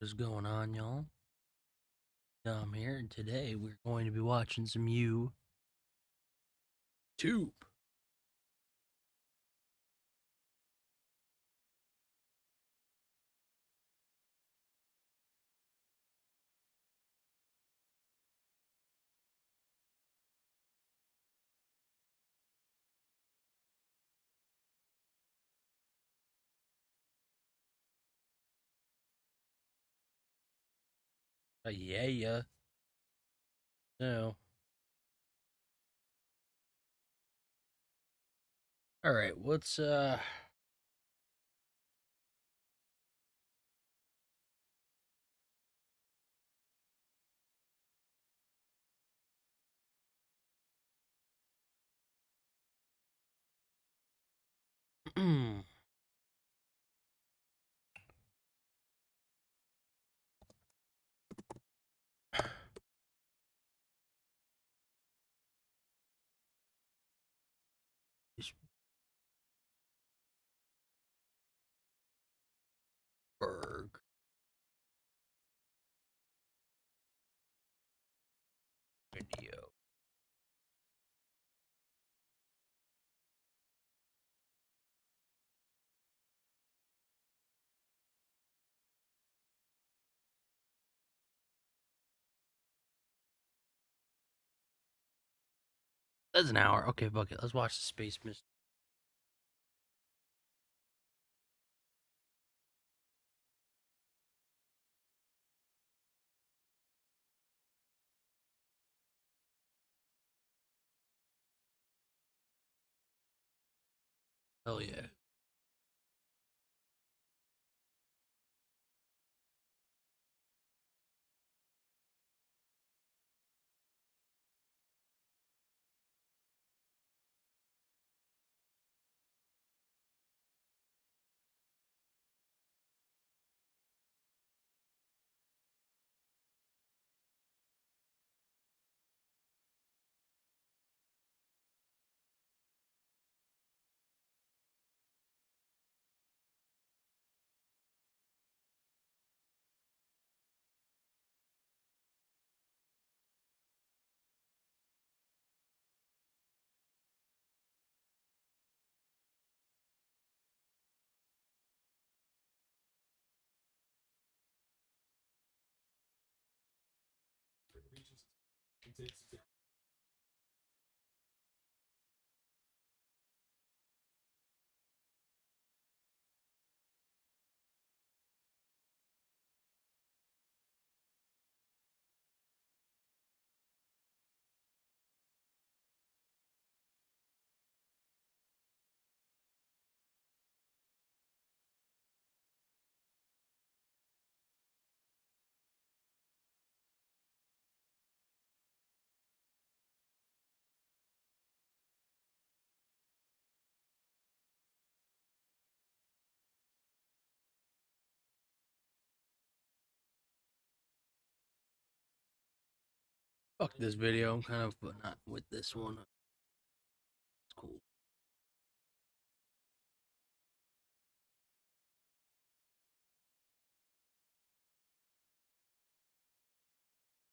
What's going on, y'all? Dom here, and today we're going to be watching some YouTube. Yeah. So, all right, what's iceberg video? That's an hour. Okay, fuck it. Let's watch the space mist. Hell yeah. Fuck this video. I'm kind of not with this one. It's cool.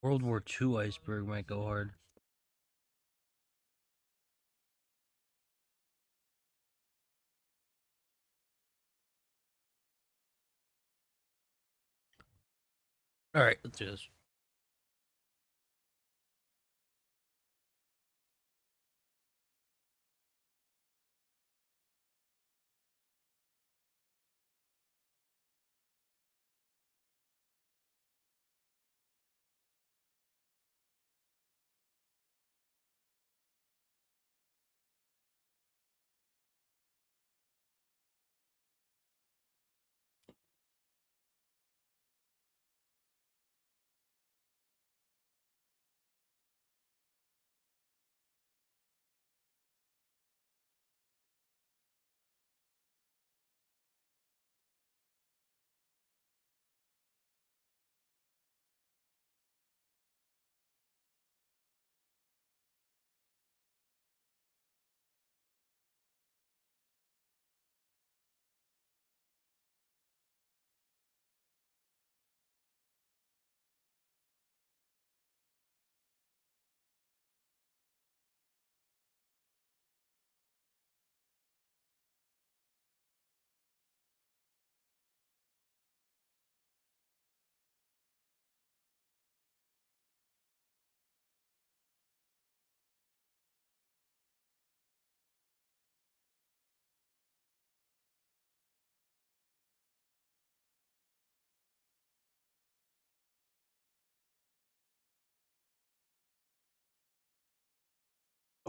World War II iceberg might go hard. All right, let's do this.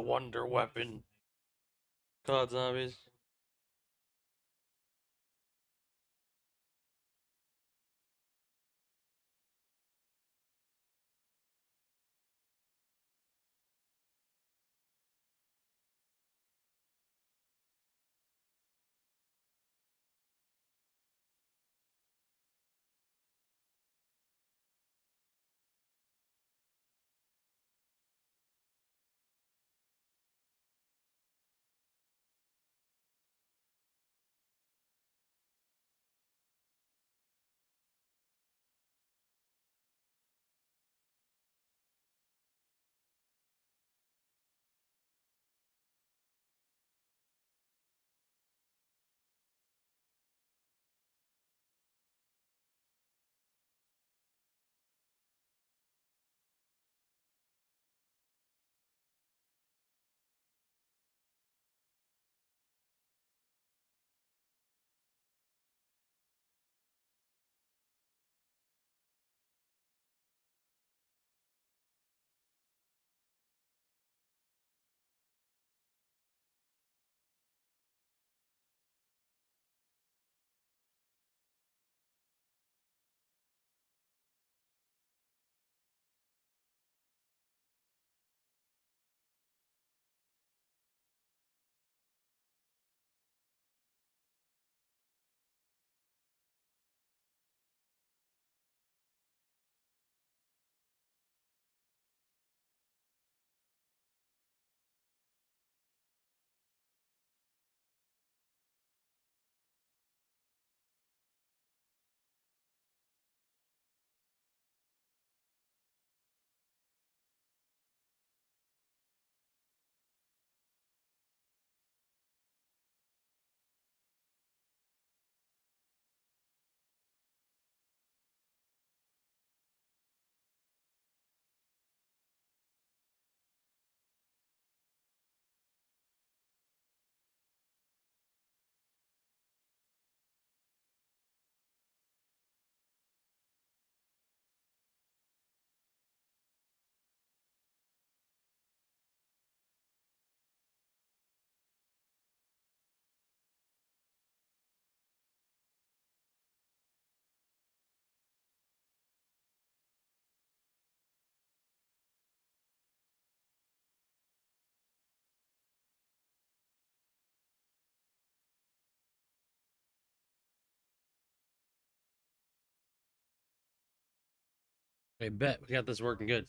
The wonder weapon. COD Zombies. I bet we got this working good.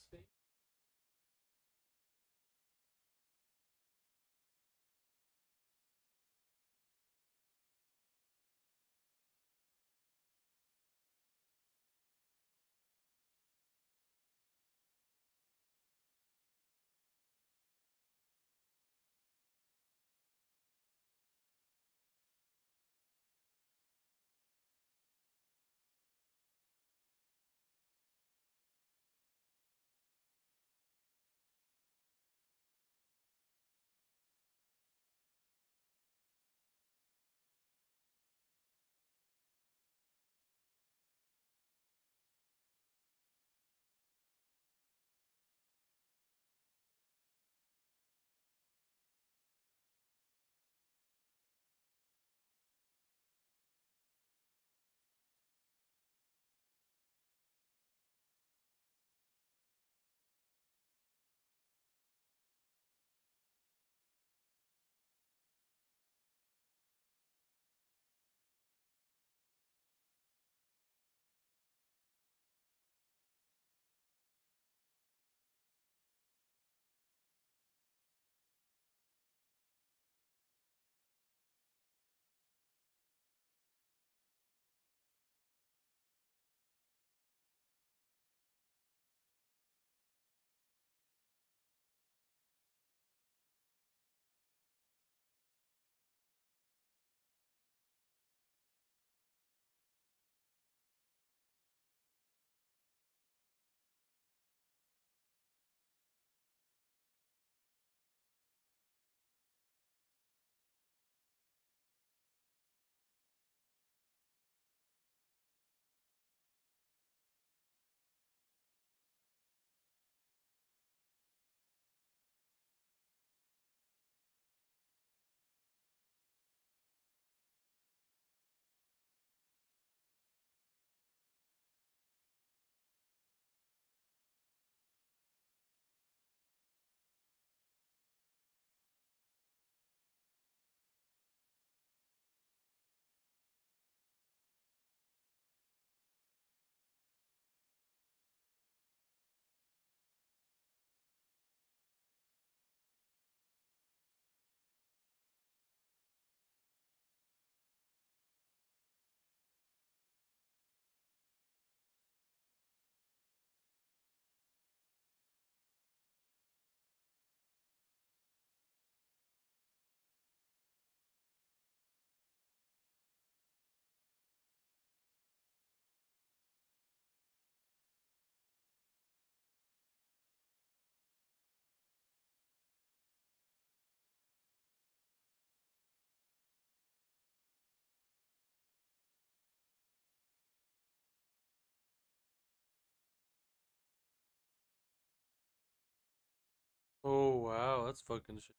Oh wow, that's fucking shit.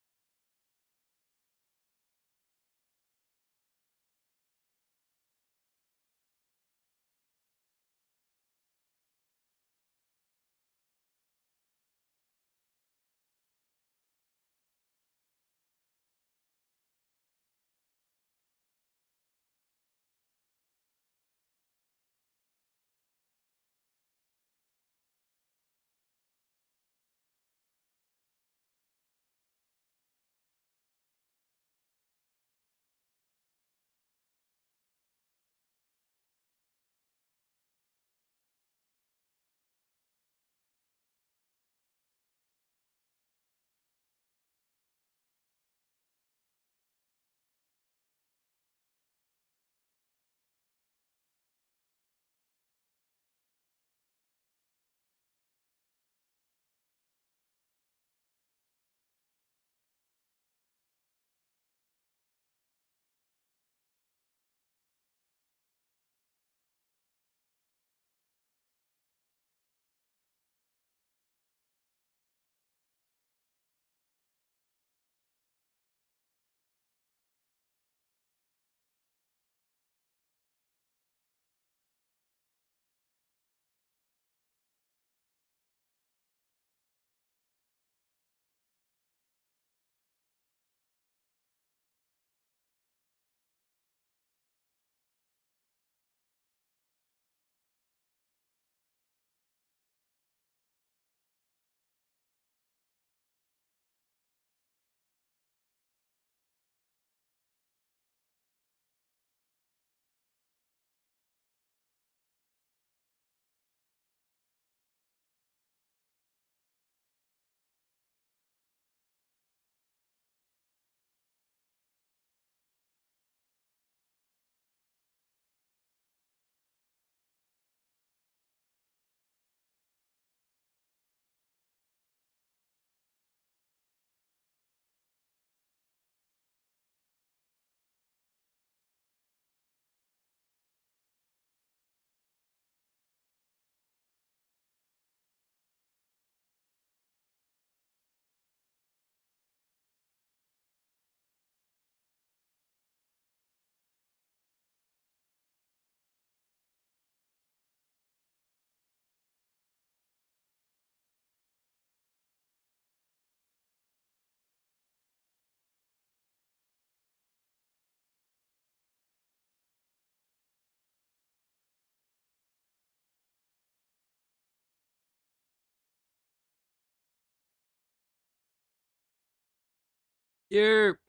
Here,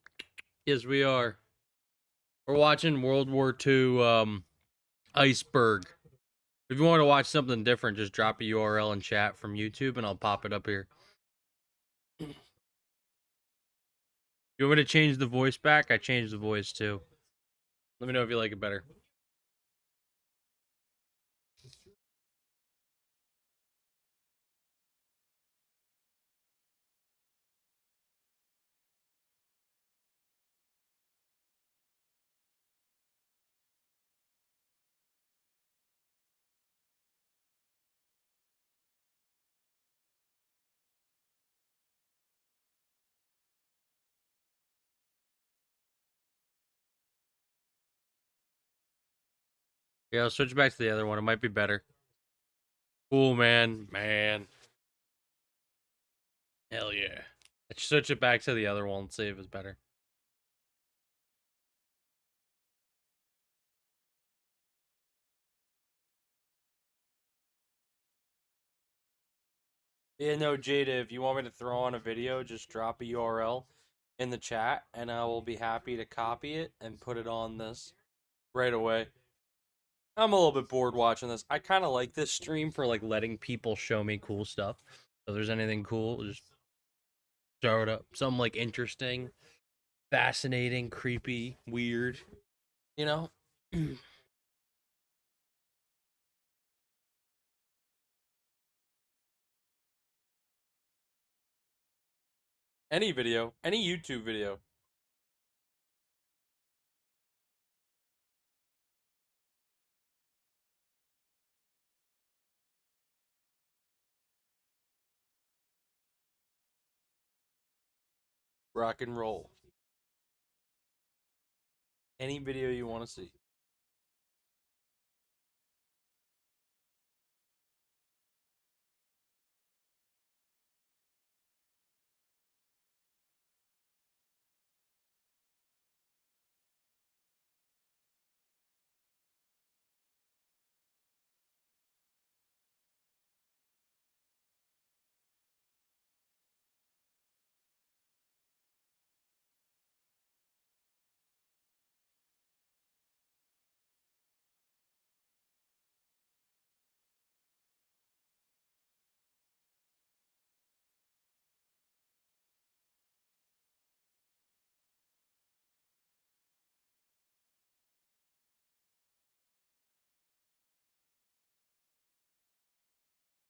yes, we are. We're watching World War II Iceberg. If you want to watch something different, just drop a URL in chat from YouTube and I'll pop it up here. You want me to change the voice back? I changed the voice too. Let me know if you like it better. Yeah, I'll switch back to the other one. It might be better. Cool, man. Man. Hell yeah. Let's switch it back to the other one and see if it's better. Yeah, no, Jada, if you want me to throw on a video, just drop a URL in the chat and I will be happy to copy it and put it on this right away. I'm a little bit bored watching this. I kind of like this stream for like letting people show me cool stuff. So if there's anything cool, just throw it up. Something like interesting, fascinating, creepy, weird, you know? Any video, any YouTube video. Rock and roll. Any video you want to see.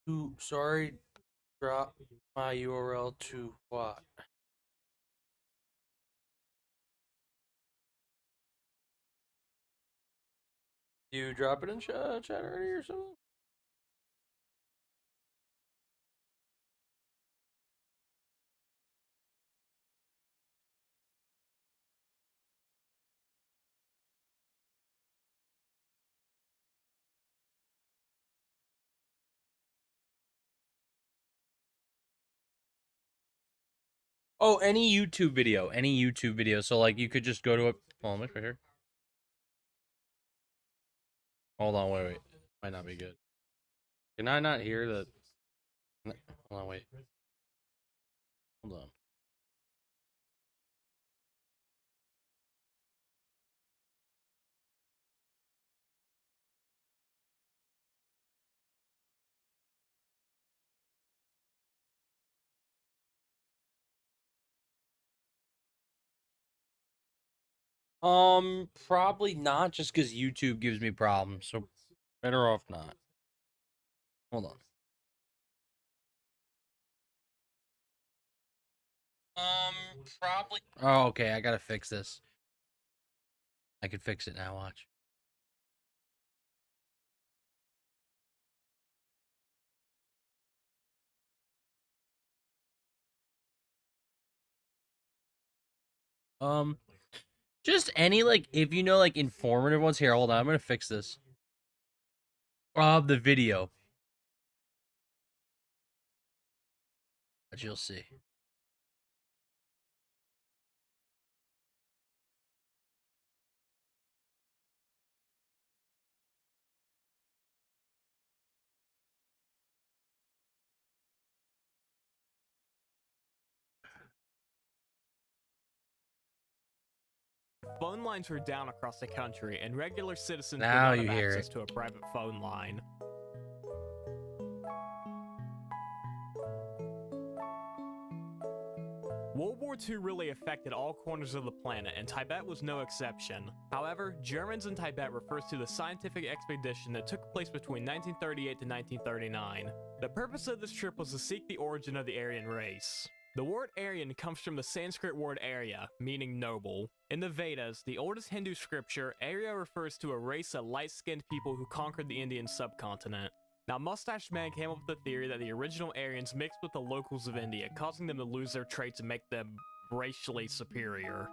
Ooh, sorry, drop my URL to what? You drop it in chat already or something? Oh, any YouTube video. Any YouTube video. So, like, you could just go to a... Hold on, look right here. Hold on, wait. Might not be good. Can I not hear the... Hold on, wait. Hold on. Probably not, just because YouTube gives me problems, so better off not. Hold on. Probably. Oh, okay, I gotta fix this. I can fix it now, watch. Just any, like, if you know, like, informative ones. Here, hold on, I'm gonna fix this. The video. But you'll see. Phone lines were down across the country, and regular citizens Now did you not have hear access it. to a private phone line. World War II really affected all corners of the planet, and Tibet was no exception. However, Germans in Tibet refers to the scientific expedition that took place between 1938 to 1939. The purpose of this trip was to seek the origin of the Aryan race. The word Aryan comes from the Sanskrit word Arya, meaning noble. In the Vedas, the oldest Hindu scripture, Arya refers to a race of light-skinned people who conquered the Indian subcontinent. Now, Mustache Man came up with the theory that the original Aryans mixed with the locals of India, causing them to lose their traits and make them racially superior.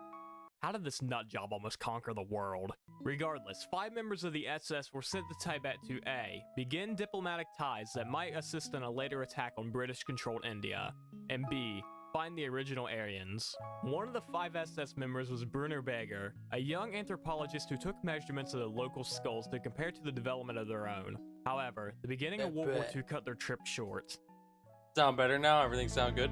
How did this nutjob almost conquer the world? Regardless, 5 members of the SS were sent to Tibet to A. Begin diplomatic ties that might assist in a later attack on British-controlled India, and B. Find the original Aryans. One of the 5 SS members was Brunner Beger, a young anthropologist who took measurements of the local skulls to compare to the development of their own. However, the beginning of World War II cut their trip short. Sound better now? Everything sound good?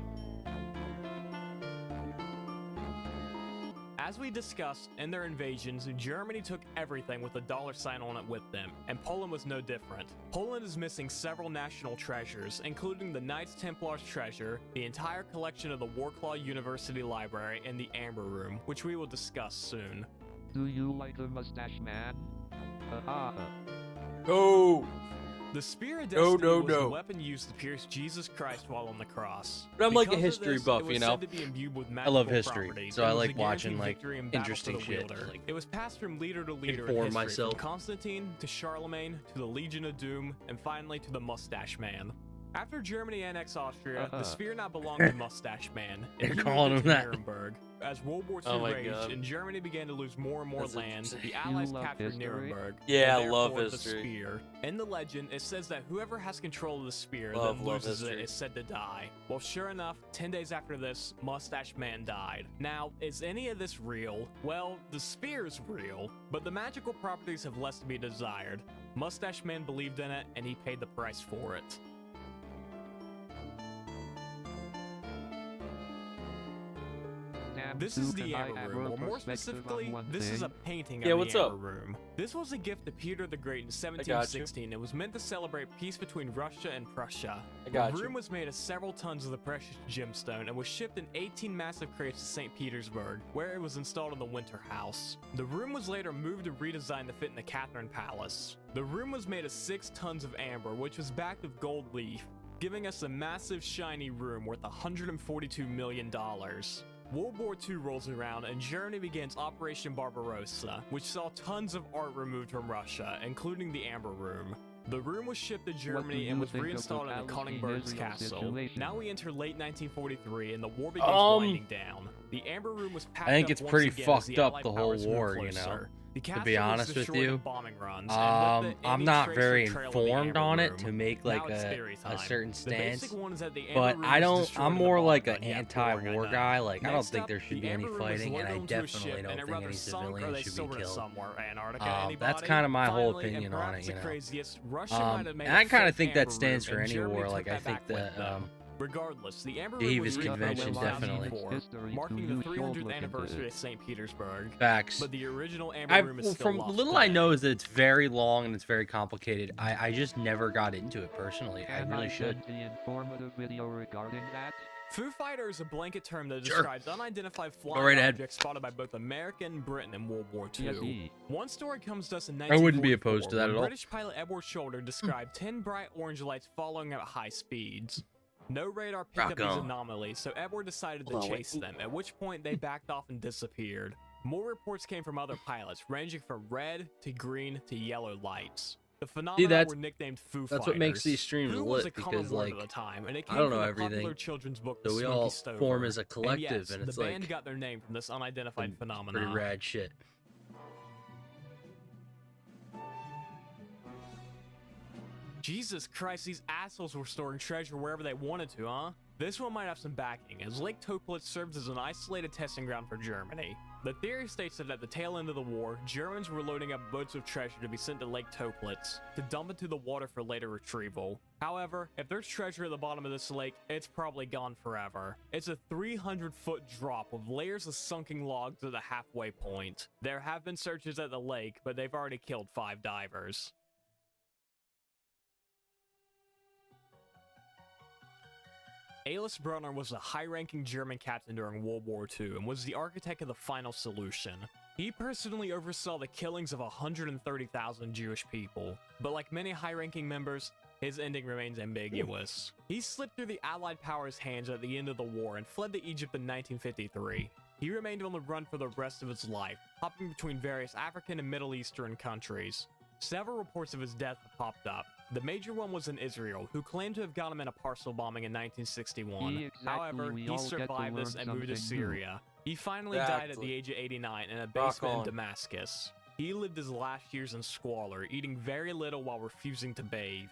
As we discussed, in their invasions, Germany took everything with a $sign on it with them, and Poland was no different. Poland is missing several national treasures, including the Knights Templars treasure, the entire collection of the Warclaw University Library, and the Amber Room, which we will discuss soon. Do you like a mustache man? Go! The Spear of Destiny was no. a weapon used to pierce Jesus Christ while on the cross. But I'm like a Because of history this, buff, it was you know? said to be imbued with I love magical history, properties, so and I was like a guaranteed watching, like, victory in battle interesting for the shit. wielder. Like, It was passed from leader to leader in inform history, myself. from Constantine to Charlemagne to the Legion of Doom, and finally to the Mustache Man. After Germany annexed Austria, the sphere now belonged to Mustache Man. They're and he calling moved him it to that. Nuremberg. As World War II Oh my raged God. and Germany began to lose more and more That's land, interesting. the Allies love captured history? Nuremberg. Yeah, I and love therefore history. The spear. In the legend, it says that whoever has control of the spear Love that loses it history. is said to die. Well, sure enough, 10 days after this, Mustache Man died. Now, is any of this real? Well, the spear's real, but the magical properties have less to be desired. Mustache Man believed in it, and he paid the price for it. This is the Amber Room, or more specifically, this is a painting of what's the up? Amber Room. This was a gift to Peter the Great in got you. 1716. It was meant to celebrate peace between Russia and Prussia. I got The you. room was made of several tons of the precious gemstone and was shipped in 18 massive crates to St. Petersburg, where it was installed in the Winter House. The room was later moved and redesigned to fit in the Catherine Palace. The room was made of 6 tons of amber, which was backed with gold leaf, giving us a massive shiny room worth $142 million. World War II rolls around and Germany begins Operation Barbarossa, which saw tons of art removed from Russia, including the Amber Room. The room was shipped to Germany and was reinstalled in the Konigsberg's castle. Now we enter late 1943 and the war begins winding down. The Amber Room was packed I think up it's once pretty again as fucked the up, Allied the whole powers moved war, you know. closer. The To be castle was honest with destroyed in you, bombing runs, and with it, I'm any not trace or very trail of the informed Amber on it Room. to make Now like it's theory a time. certain The stance. basic one is that the Amber But Room I was don't. destroyed I'm in the more bombing like run. an Yeah, anti-war boring, I know. guy. Like I don't Next think up, there should the be any Amber Room was fighting, and I loaded onto a definitely ship, don't and it think rather any sunk or civilians they should stowed be it killed. somewhere. Antarctica, That's anybody? kind of my whole Finally, and opinion on perhaps it. You the know. craziest, Russia might have made And I a kind of fake think that Amber stands Room, for and any Germany war. took Like I that think back with the them. Regardless, the Amber Room was Davis rebuilt in Convention, definitely. 2004, marking the 300th anniversary of St. Petersburg. Facts. But the original Amber Room is still From lost little I today. know is that it's very long and it's very complicated. I just never got into it personally. I Can really I should. send the informative video regarding that? Foo Fighter is a blanket term that Sure. describes unidentified flying right ahead. objects spotted by both America and Britain in World War II. Yes, One story comes to us in I wouldn't be 1944 opposed to that when at all. British pilot Edward Shoulder described 10 bright orange lights following at high speeds. No radar picked Rock up these on. anomalies, so Edward decided to Hold on, chase them, at which point they backed off and disappeared. More reports came from other pilots, ranging from red to green to yellow lights. The phenomena that's- were nicknamed Foo That's Fighters. what makes these streams Foo was a lit common because, word like, at the time, and it I came don't from know the popular everything, children's book, so The we Smoky all Stover. form as a And collective, yes, and it's the band like got their name from this unidentified phenomenon. pretty rad shit. Jesus Christ, these assholes were storing treasure wherever they wanted to, huh? This one might have some backing, as Lake Toplitz served as an isolated testing ground for Germany. The theory states that at the tail end of the war, Germans were loading up boats of treasure to be sent to Lake Toplitz, to dump into the water for later retrieval. However, if there's treasure at the bottom of this lake, it's probably gone forever. It's a 300-foot drop with layers of sunken logs at the halfway point. There have been searches at the lake, but they've already killed 5 divers. Alois Brunner was a high-ranking German captain during World War II and was the architect of the final solution. He personally oversaw the killings of 130,000 Jewish people, but like many high-ranking members, his ending remains ambiguous. He slipped through the Allied powers' hands at the end of the war and fled to Egypt in 1953. He remained on the run for the rest of his life, hopping between various African and Middle Eastern countries. Several reports of his death have popped up. The major one was in Israel, who claimed to have got him in a parcel bombing in 1961. However, he survived this and moved to Syria. He finally died at the age of 89 in a basement in Damascus. He lived his last years in squalor, eating very little while refusing to bathe.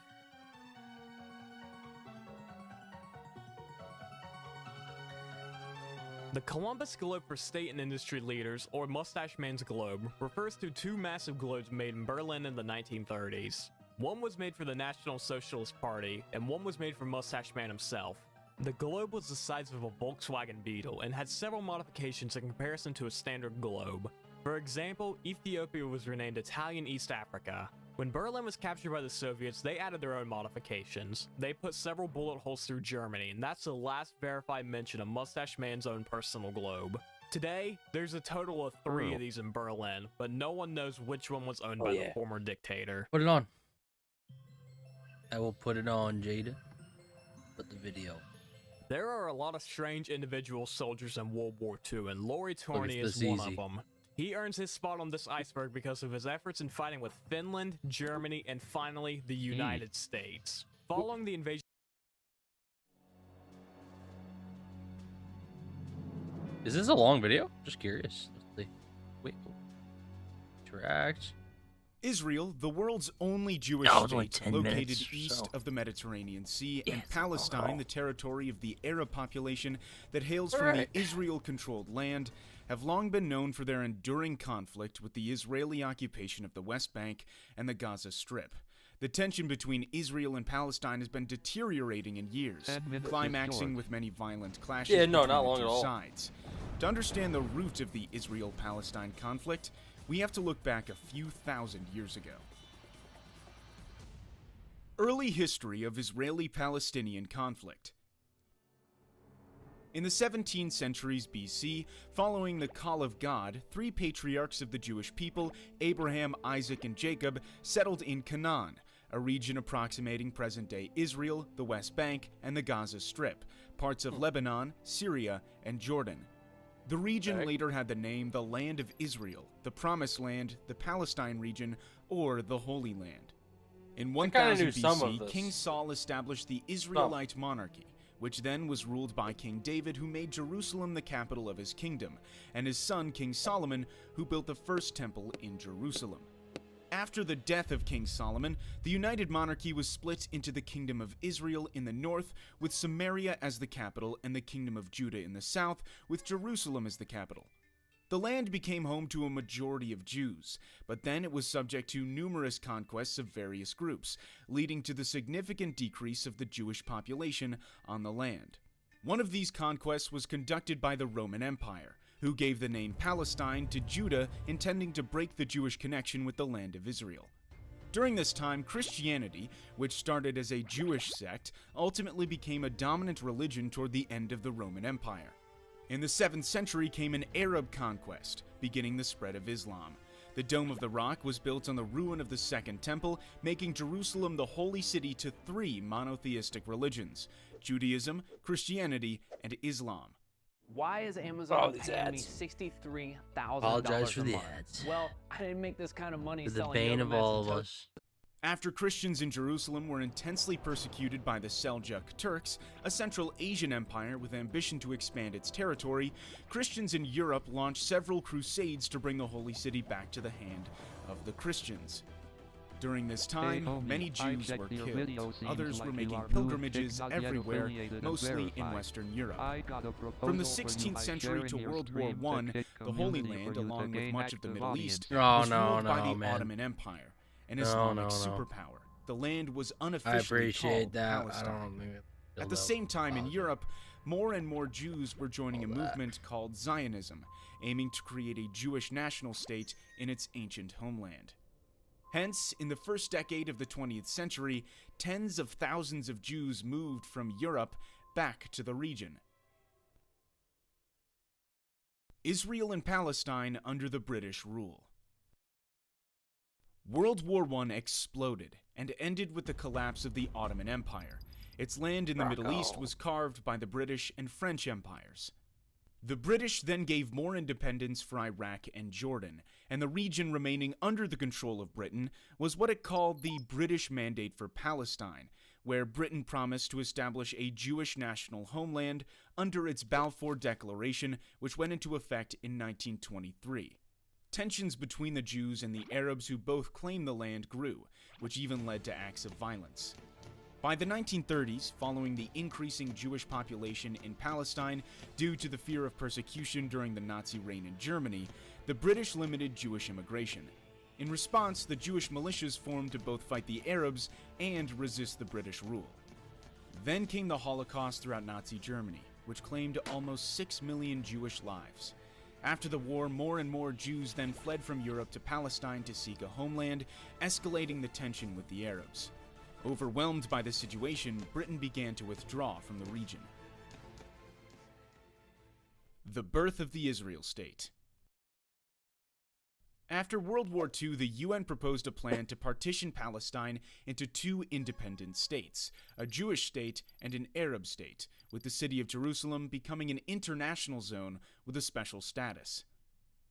The Columbus Globe for state and industry leaders, or Mustache Man's Globe, refers to 2 massive globes made in Berlin in the 1930s. One was made for the National Socialist Party, and one was made for Mustache Man himself. The globe was the size of a Volkswagen Beetle and had several modifications in comparison to a standard globe. For example, Ethiopia was renamed Italian East Africa. When Berlin was captured by the Soviets, they added their own modifications. They put several bullet holes through Germany, and that's the last verified mention of Mustache Man's own personal globe. Today, there's a total of 3 of these in Berlin, but no one knows which one was owned by the former dictator. Put it on. I will put it on, Jada. Put the video. There are a lot of strange individual soldiers in World War II, and Laurie Torney is one of them. He earns his spot on this iceberg because of his efforts in fighting with Finland, Germany, and finally, the United States. Following the invasion Is this a long video? Just curious. Let's see. Wait. Interact. Israel, the world's only Jewish No, it's only state 10 located minutes or east so. of the Mediterranean Sea, Yeah, and it's not long at Palestine, all. the territory of the Arab population that hails from Alright. the Israel-controlled land, have long been known for their enduring conflict with the Israeli occupation of the West Bank and the Gaza Strip. The tension between Israel and Palestine has been deteriorating in years, 10 minutes is climaxing short. with many violent clashes Yeah, no, between not the long two at all. sides. To understand the root of the Israel-Palestine conflict, we have to look back a few thousand years ago. Early history of Israeli-Palestinian conflict. In the 17 centuries BC, following the call of God, 3 patriarchs of the Jewish people, Abraham, Isaac, and Jacob, settled in Canaan, a region approximating present-day Israel, the West Bank, and the Gaza Strip, parts of Lebanon, Syria, and Jordan. The region Okay. later had the name the Land of Israel, the Promised Land, the Palestine region, or the Holy Land. In kinda 1000 knew some of BC, this. King Saul established the Israelite monarchy, which then was ruled by King David, who made Jerusalem the capital of his kingdom, and his son King Solomon, who built the first temple in Jerusalem. After the death of King Solomon, the united monarchy was split into the Kingdom of Israel in the north, with Samaria as the capital, and the Kingdom of Judah in the south, with Jerusalem as the capital. The land became home to a majority of Jews, but then it was subject to numerous conquests of various groups, leading to the significant decrease of the Jewish population on the land. One of these conquests was conducted by the Roman Empire, who gave the name Palestine to Judah, intending to break the Jewish connection with the land of Israel. During this time, Christianity, which started as a Jewish sect, ultimately became a dominant religion toward the end of the Roman Empire. In the 7th century came an Arab conquest, beginning the spread of Islam. The Dome of the Rock was built on the ruin of the Second Temple, making Jerusalem the holy city to 3 monotheistic religions: Judaism, Christianity, and Islam. Why is Amazon these paying me ads. $63,000 Apologize for a the month? ads. Well, I didn't make this kind of money For the selling bane yoga of mats all and of toast. us. After Christians in Jerusalem were intensely persecuted by the Seljuk Turks, a Central Asian empire with ambition to expand its territory, Christians in Europe launched several crusades to bring the holy city back to the hand of the Christians. During this time, homie, many I Jews checked were your killed. video, seems Others like were you making are blue pilgrimages tick, not yet everywhere, affiliated and mostly in verified. Western Europe. I got a proposal From the for you 16th by century to sharing your World War stream to I, Kit the Holy community Land, for you to along with gain much of the active Middle audience. East, Oh, was ruled by the man. Ottoman Empire, an No, Islamic no. superpower. The land was I unofficially appreciate called that. Palestine. I don't think At the same time, in Europe. Europe, more and more Jews were joining a All that. movement called Zionism, aiming to create a Jewish national state in its ancient homeland. Hence, in the first decade of the 20th century, tens of thousands of Jews moved from Europe back to the region. Israel and Palestine under the British rule. World War I exploded and ended with the collapse of the Ottoman Empire. Its land in the Middle East was carved by the British and French empires. The British then gave more independence for Iraq and Jordan, and the region remaining under the control of Britain was what it called the British Mandate for Palestine, where Britain promised to establish a Jewish national homeland under its Balfour Declaration, which went into effect in 1923. Tensions between the Jews and the Arabs who both claimed the land grew, which even led to acts of violence. By the 1930s, following the increasing Jewish population in Palestine due to the fear of persecution during the Nazi reign in Germany, the British limited Jewish immigration. In response, the Jewish militias formed to both fight the Arabs and resist the British rule. Then came the Holocaust throughout Nazi Germany, which claimed almost 6 million Jewish lives. After the war, more and more Jews then fled from Europe to Palestine to seek a homeland, escalating the tension with the Arabs. Overwhelmed by the situation, Britain began to withdraw from the region. The birth of the Israel state. After World War II, the UN proposed a plan to partition Palestine into 2 independent states, a Jewish state and an Arab state, with the city of Jerusalem becoming an international zone with a special status.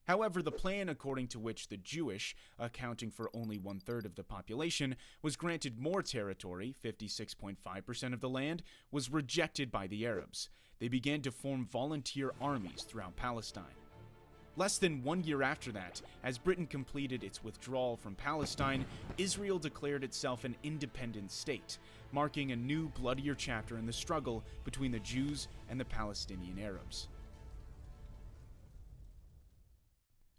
However, the plan according to which the Jewish, accounting for only 1/3 of the population, was granted more territory, 56.5% of the land, was rejected by the Arabs. They began to form volunteer armies throughout Palestine. Less than 1 year after that, as Britain completed its withdrawal from Palestine, Israel declared itself an independent state, marking a new, bloodier chapter in the struggle between the Jews and the Palestinian Arabs.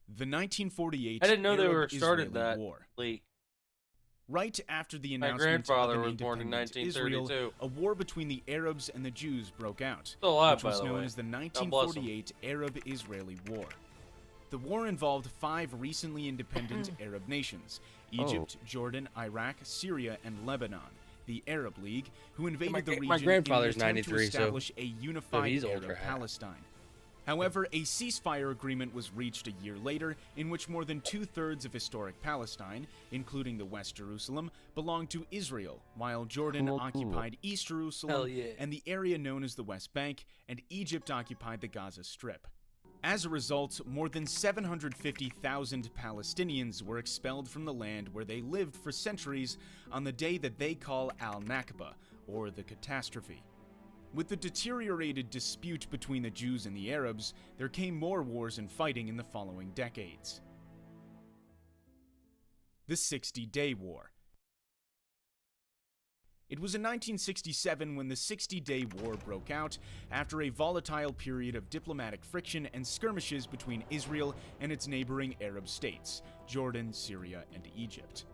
The 1948 I didn't know they were Arab-Israeli started that War. late. Right after the My announcement grandfather of an was born in independent Israel, 1932. a war between the Arabs and the Jews broke out, Still alive, which by was the known way. as the God bless 'em. 1948 Arab-Israeli War. The war involved 5 recently independent Arab nations: Egypt, Jordan, Iraq, Syria, and Lebanon. The Arab League, who invaded the region my grandfather's in an attempt 93, to so- establish a unified he's Arab older, huh? Palestine. However, a ceasefire agreement was reached a year later in which more than 2/3 of historic Palestine, including the West Jerusalem, belonged to Israel, while Jordan occupied East Jerusalem Hell yeah. and the area known as the West Bank, and Egypt occupied the Gaza Strip. As a result, more than 750,000 Palestinians were expelled from the land where they lived for centuries on the day that they call Al-Nakba, or the catastrophe. With the deteriorated dispute between the Jews and the Arabs, there came more wars and fighting in the following decades. The 60-Day War. It was in 1967 when the 60-Day War broke out after a volatile period of diplomatic friction and skirmishes between Israel and its neighboring Arab states, Jordan, Syria, and Egypt.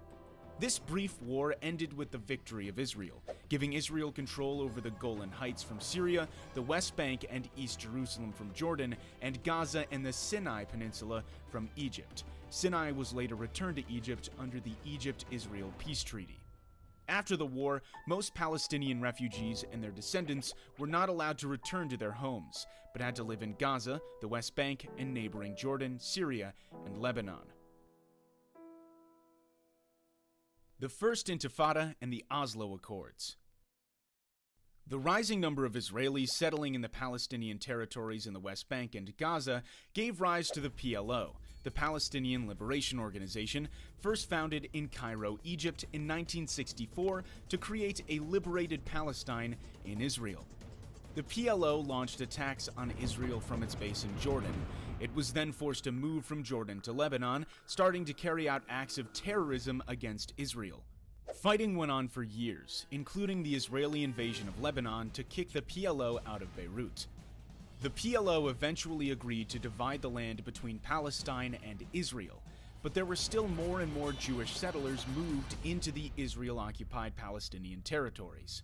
This brief war ended with the victory of Israel, giving Israel control over the Golan Heights from Syria, the West Bank and East Jerusalem from Jordan, and Gaza and the Sinai Peninsula from Egypt. Sinai was later returned to Egypt under the Egypt-Israel Peace Treaty. After the war, most Palestinian refugees and their descendants were not allowed to return to their homes, but had to live in Gaza, the West Bank, and neighboring Jordan, Syria, and Lebanon. The First Intifada and the Oslo Accords. The rising number of Israelis settling in the Palestinian territories in the West Bank and Gaza gave rise to the PLO, the Palestinian Liberation Organization, first founded in Cairo, Egypt in 1964 to create a liberated Palestine in Israel. The PLO launched attacks on Israel from its base in Jordan. It was then forced to move from Jordan to Lebanon, starting to carry out acts of terrorism against Israel. Fighting went on for years, including the Israeli invasion of Lebanon to kick the PLO out of Beirut. The PLO eventually agreed to divide the land between Palestine and Israel, but there were still more and more Jewish settlers moved into the Israel-occupied Palestinian territories.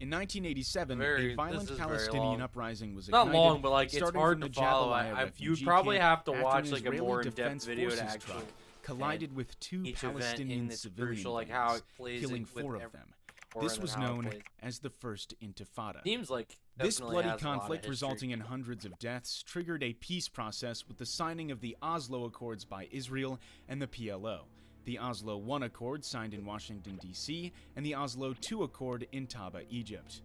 In 1987, a violent Palestinian uprising was ignited, Not long, but like it's starting hard from to the follow. Jabalia You refugee probably camp have to after watch an like a Israeli more in-depth Defense video to Forces actually truck collided with 2 each event Palestinian in its civilian crucial, like how vehicles, it plays killing it with 4 of every- them. or This and was how it known plays. as the First Intifada. Seems like This definitely bloody has a lot of conflict, history. resulting in hundreds of deaths, triggered a peace process with the signing of the Oslo Accords by Israel and the PLO, the Oslo I Accord signed in Washington, D.C., and the Oslo II Accord in Taba, Egypt.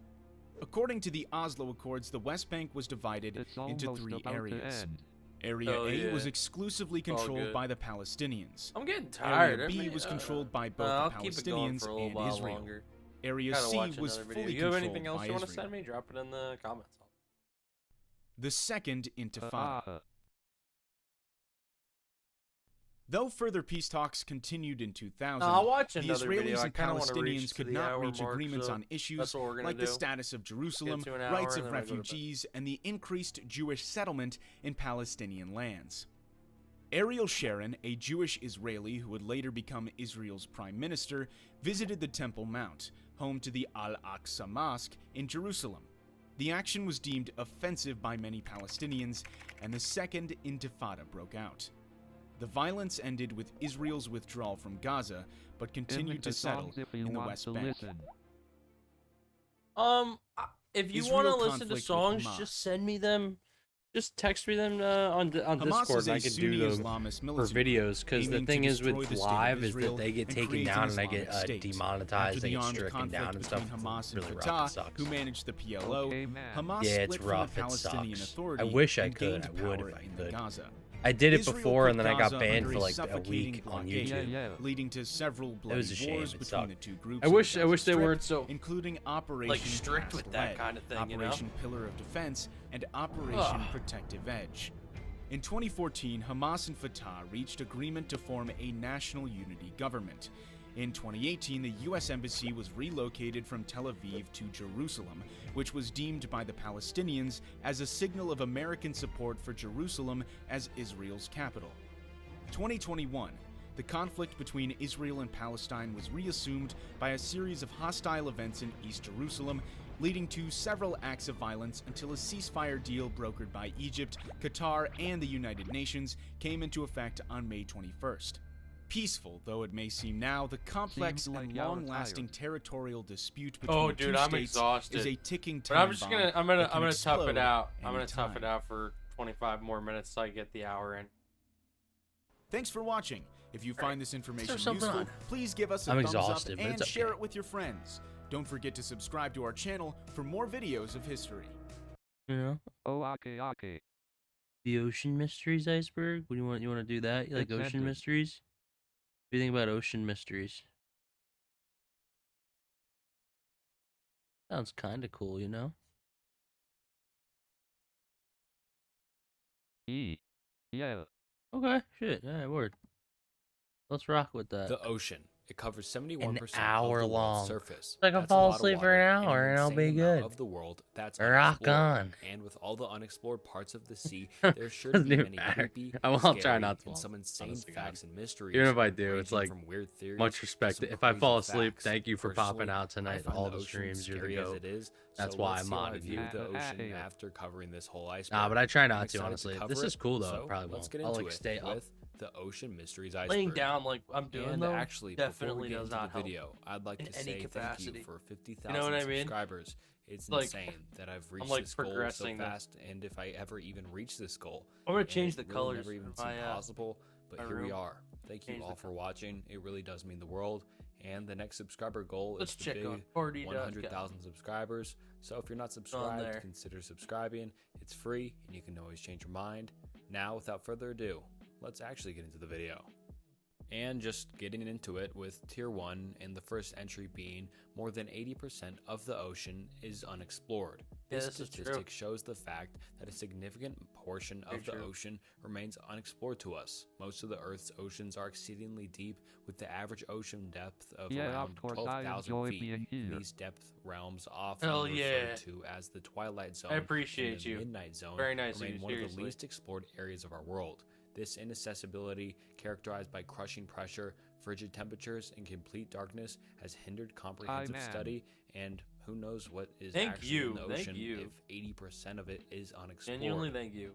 According to the Oslo Accords, the West Bank was divided It's into almost 3 about to areas. end. Area Oh, A yeah. was exclusively all controlled good. by the Palestinians. I'm getting tired. Area B I was mean, controlled by both I'll the keep it going Palestinians for a little and while Israel. longer. Area Gotta C watch was another video. fully You have controlled anything else by you want to Israel. send me? Drop it in the comments. The Second Intifada. Ah, Though further peace talks continued in 2000, I'll watch the another Israelis video. I and kind of want to reach Palestinians to could the not hour reach mark, agreements so on issues that's what we're gonna like do. the status of Jerusalem, to an hour rights and of then we'll go to bed. refugees, and the increased Jewish settlement in Palestinian lands. Ariel Sharon, a Jewish Israeli who would later become Israel's prime minister, visited the Temple Mount, home to the Al-Aqsa Mosque in Jerusalem. The action was deemed offensive by many Palestinians, and the Second Intifada broke out. The violence ended with Israel's withdrawal from Gaza, but continued Image to the settle songs if you in the want West to Bank. listen. If you Israel want to listen conflict to with songs, Hamas. just send me them. Just text me them on Hamas Discord, is and a I can Sunni do them Islamist for militant videos. Because the aiming to thing is destroy with the state of live is Israel that they get and taken create an down and they get Islamic state. demonetized, After they the get armed stricken conflict down and stuff. between Hamas and Really rough. It Fatah, sucks. who managed the PLO, Okay, man. Hamas Yeah, split it's from rough. the It Palestinian sucks. Authority I wish I and could. gained I would power if I in could. Gaza. I did it Israel before, put and then I got Gaza banned under for a like a suffocating week on blockade, YouTube. leading to several bloody was a shame, wars it between sucked. the two groups. I in the wish Gaza they Strip, weren't so including Operation strict with Cast that Lead, kind of thing, you know? Operation Pillar of Defense, and Operation Protective Edge. In 2014, Hamas and Fatah reached agreement to form a national unity government. In 2018, the U.S. Embassy was relocated from Tel Aviv to Jerusalem, which was deemed by the Palestinians as a signal of American support for Jerusalem as Israel's capital. 2021, the conflict between Israel and Palestine was reassumed by a series of hostile events in East Jerusalem, leading to several acts of violence until a ceasefire deal brokered by Egypt, Qatar, and the United Nations came into effect on May 21st. Peaceful though it may seem now, the complex Seems like and you're long-lasting tired. territorial dispute between Oh, the dude, two I'm states exhausted. is a ticking But time I'm just bomb gonna, I'm that gonna can tough it explode out. I'm gonna tough anytime. it out for 25 more minutes till I get the hour in. Thanks for watching. If you find this information something useful, on? please give us a I'm thumbs exhausted, up but and it's share okay. it with your friends. Don't forget to subscribe to our channel for more videos of history. You know, Oh, okay. the ocean mysteries iceberg. What do you want? You want to do that? You like It's ocean ended. mysteries? What do you think about ocean mysteries? Sounds kind of cool, you know. Yeah. Okay, shit. All right, word. Let's rock with that. The ocean. It covers 71% of hour the long. world's surface. I can That's a fall lot of asleep for water an hour and I'll insane be amount good. of the world that's Rock unexplored. on. And with all the unexplored parts of the sea, there's sure to Doesn't be even many matter. creepy, I'll scary, try not to and fall some asleep, insane honestly, facts and mysteries. Even if I do, it's ranging like from weird theories much to respect. some If I crazy fall asleep, facts. thank you for popping Personally, out tonight. I find All the the ocean streams, you're the scary as goat. it is, That's so why let's I'm see how on I with view you. the ocean Yeah. after covering this whole iceberg. Nah, but I try I'm not to, excited honestly. cover This it, is cool, though. so It probably let's won't. get I'll into like it stay up. with the ocean mysteries iceberg. Laying down like I'm doing And though. actually, definitely before we does get not into the help. video, I'd like in to any say thank you capacity. for 50,000 You know what I mean? subscribers. It's Like, insane that I've reached like this goal so progressing them. fast, and if I ever even reach this goal, I'm gonna and change it the really colors never even for seemed my, possible, but my here we room. are. Thank you Change all the for watching. It really does mean the world. And the next subscriber goal Let's is the check big on party. 100,000 subscribers. So if you're not subscribed, there. consider subscribing. It's free, and you can always change your mind. Now, without further ado, let's actually get into the video. And just getting into it with Tier 1 and the first entry being more than 80% of the ocean is unexplored. Yeah, This this is statistic true. shows the fact that a significant portion Very of the true. ocean remains unexplored to us. Most of the Earth's oceans are exceedingly deep, with the average ocean depth of Yeah, around of course, I 12,000 enjoy feet. being here. These depth realms, often Hell referred yeah. to as the Twilight Zone I and appreciate the you. Midnight Zone, Very nice of remain you, one of the seriously. least explored areas of our world. This inaccessibility, characterized by crushing pressure, frigid temperatures, and complete darkness, has hindered comprehensive man. study, and who knows what is Thank actually you, in the thank ocean you. if 80% of it is unexplored. Genuinely, thank you.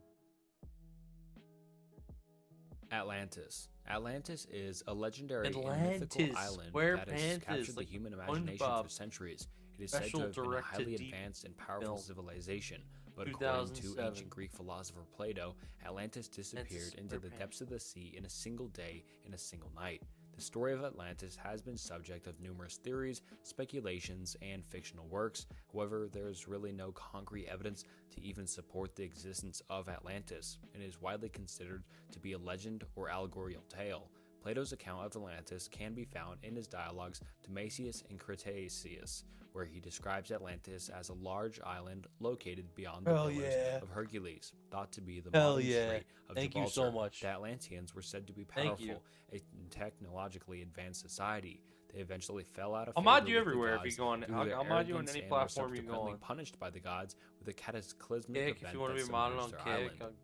Atlantis. Atlantis is a legendary and Atlantis, mythical island where that has Panthers, captured the like human imagination SpongeBob. for centuries. It is said to Special have been a highly direct-to-DVD advanced and powerful film. civilization, but according to 2007. ancient Greek philosopher Plato, Atlantis disappeared into the where depths of the sea in a single day, in a single night. The story of Atlantis has been subject of numerous theories, speculations, and fictional works. However, there is really no concrete evidence to even support the existence of Atlantis, and is widely considered to be a legend or allegorical tale. Plato's account of Atlantis can be found in his dialogues Timasius and Cretaceous, where he describes Atlantis as a large island located beyond the Hell Pillars yeah. of Hercules, thought to be the Hell modern yeah. Strait of Thank you Gibraltar. so much. The Atlanteans were said to be Thank you. powerful, a technologically advanced society. They eventually fell out of I'll favor mod you with the everywhere if you gods go on. due to I'll their mod you on arrogance any and were platform you go subsequently on. punished by the gods with a cataclysmic Kick, event if you want that to be modded on submerged their Kick. island.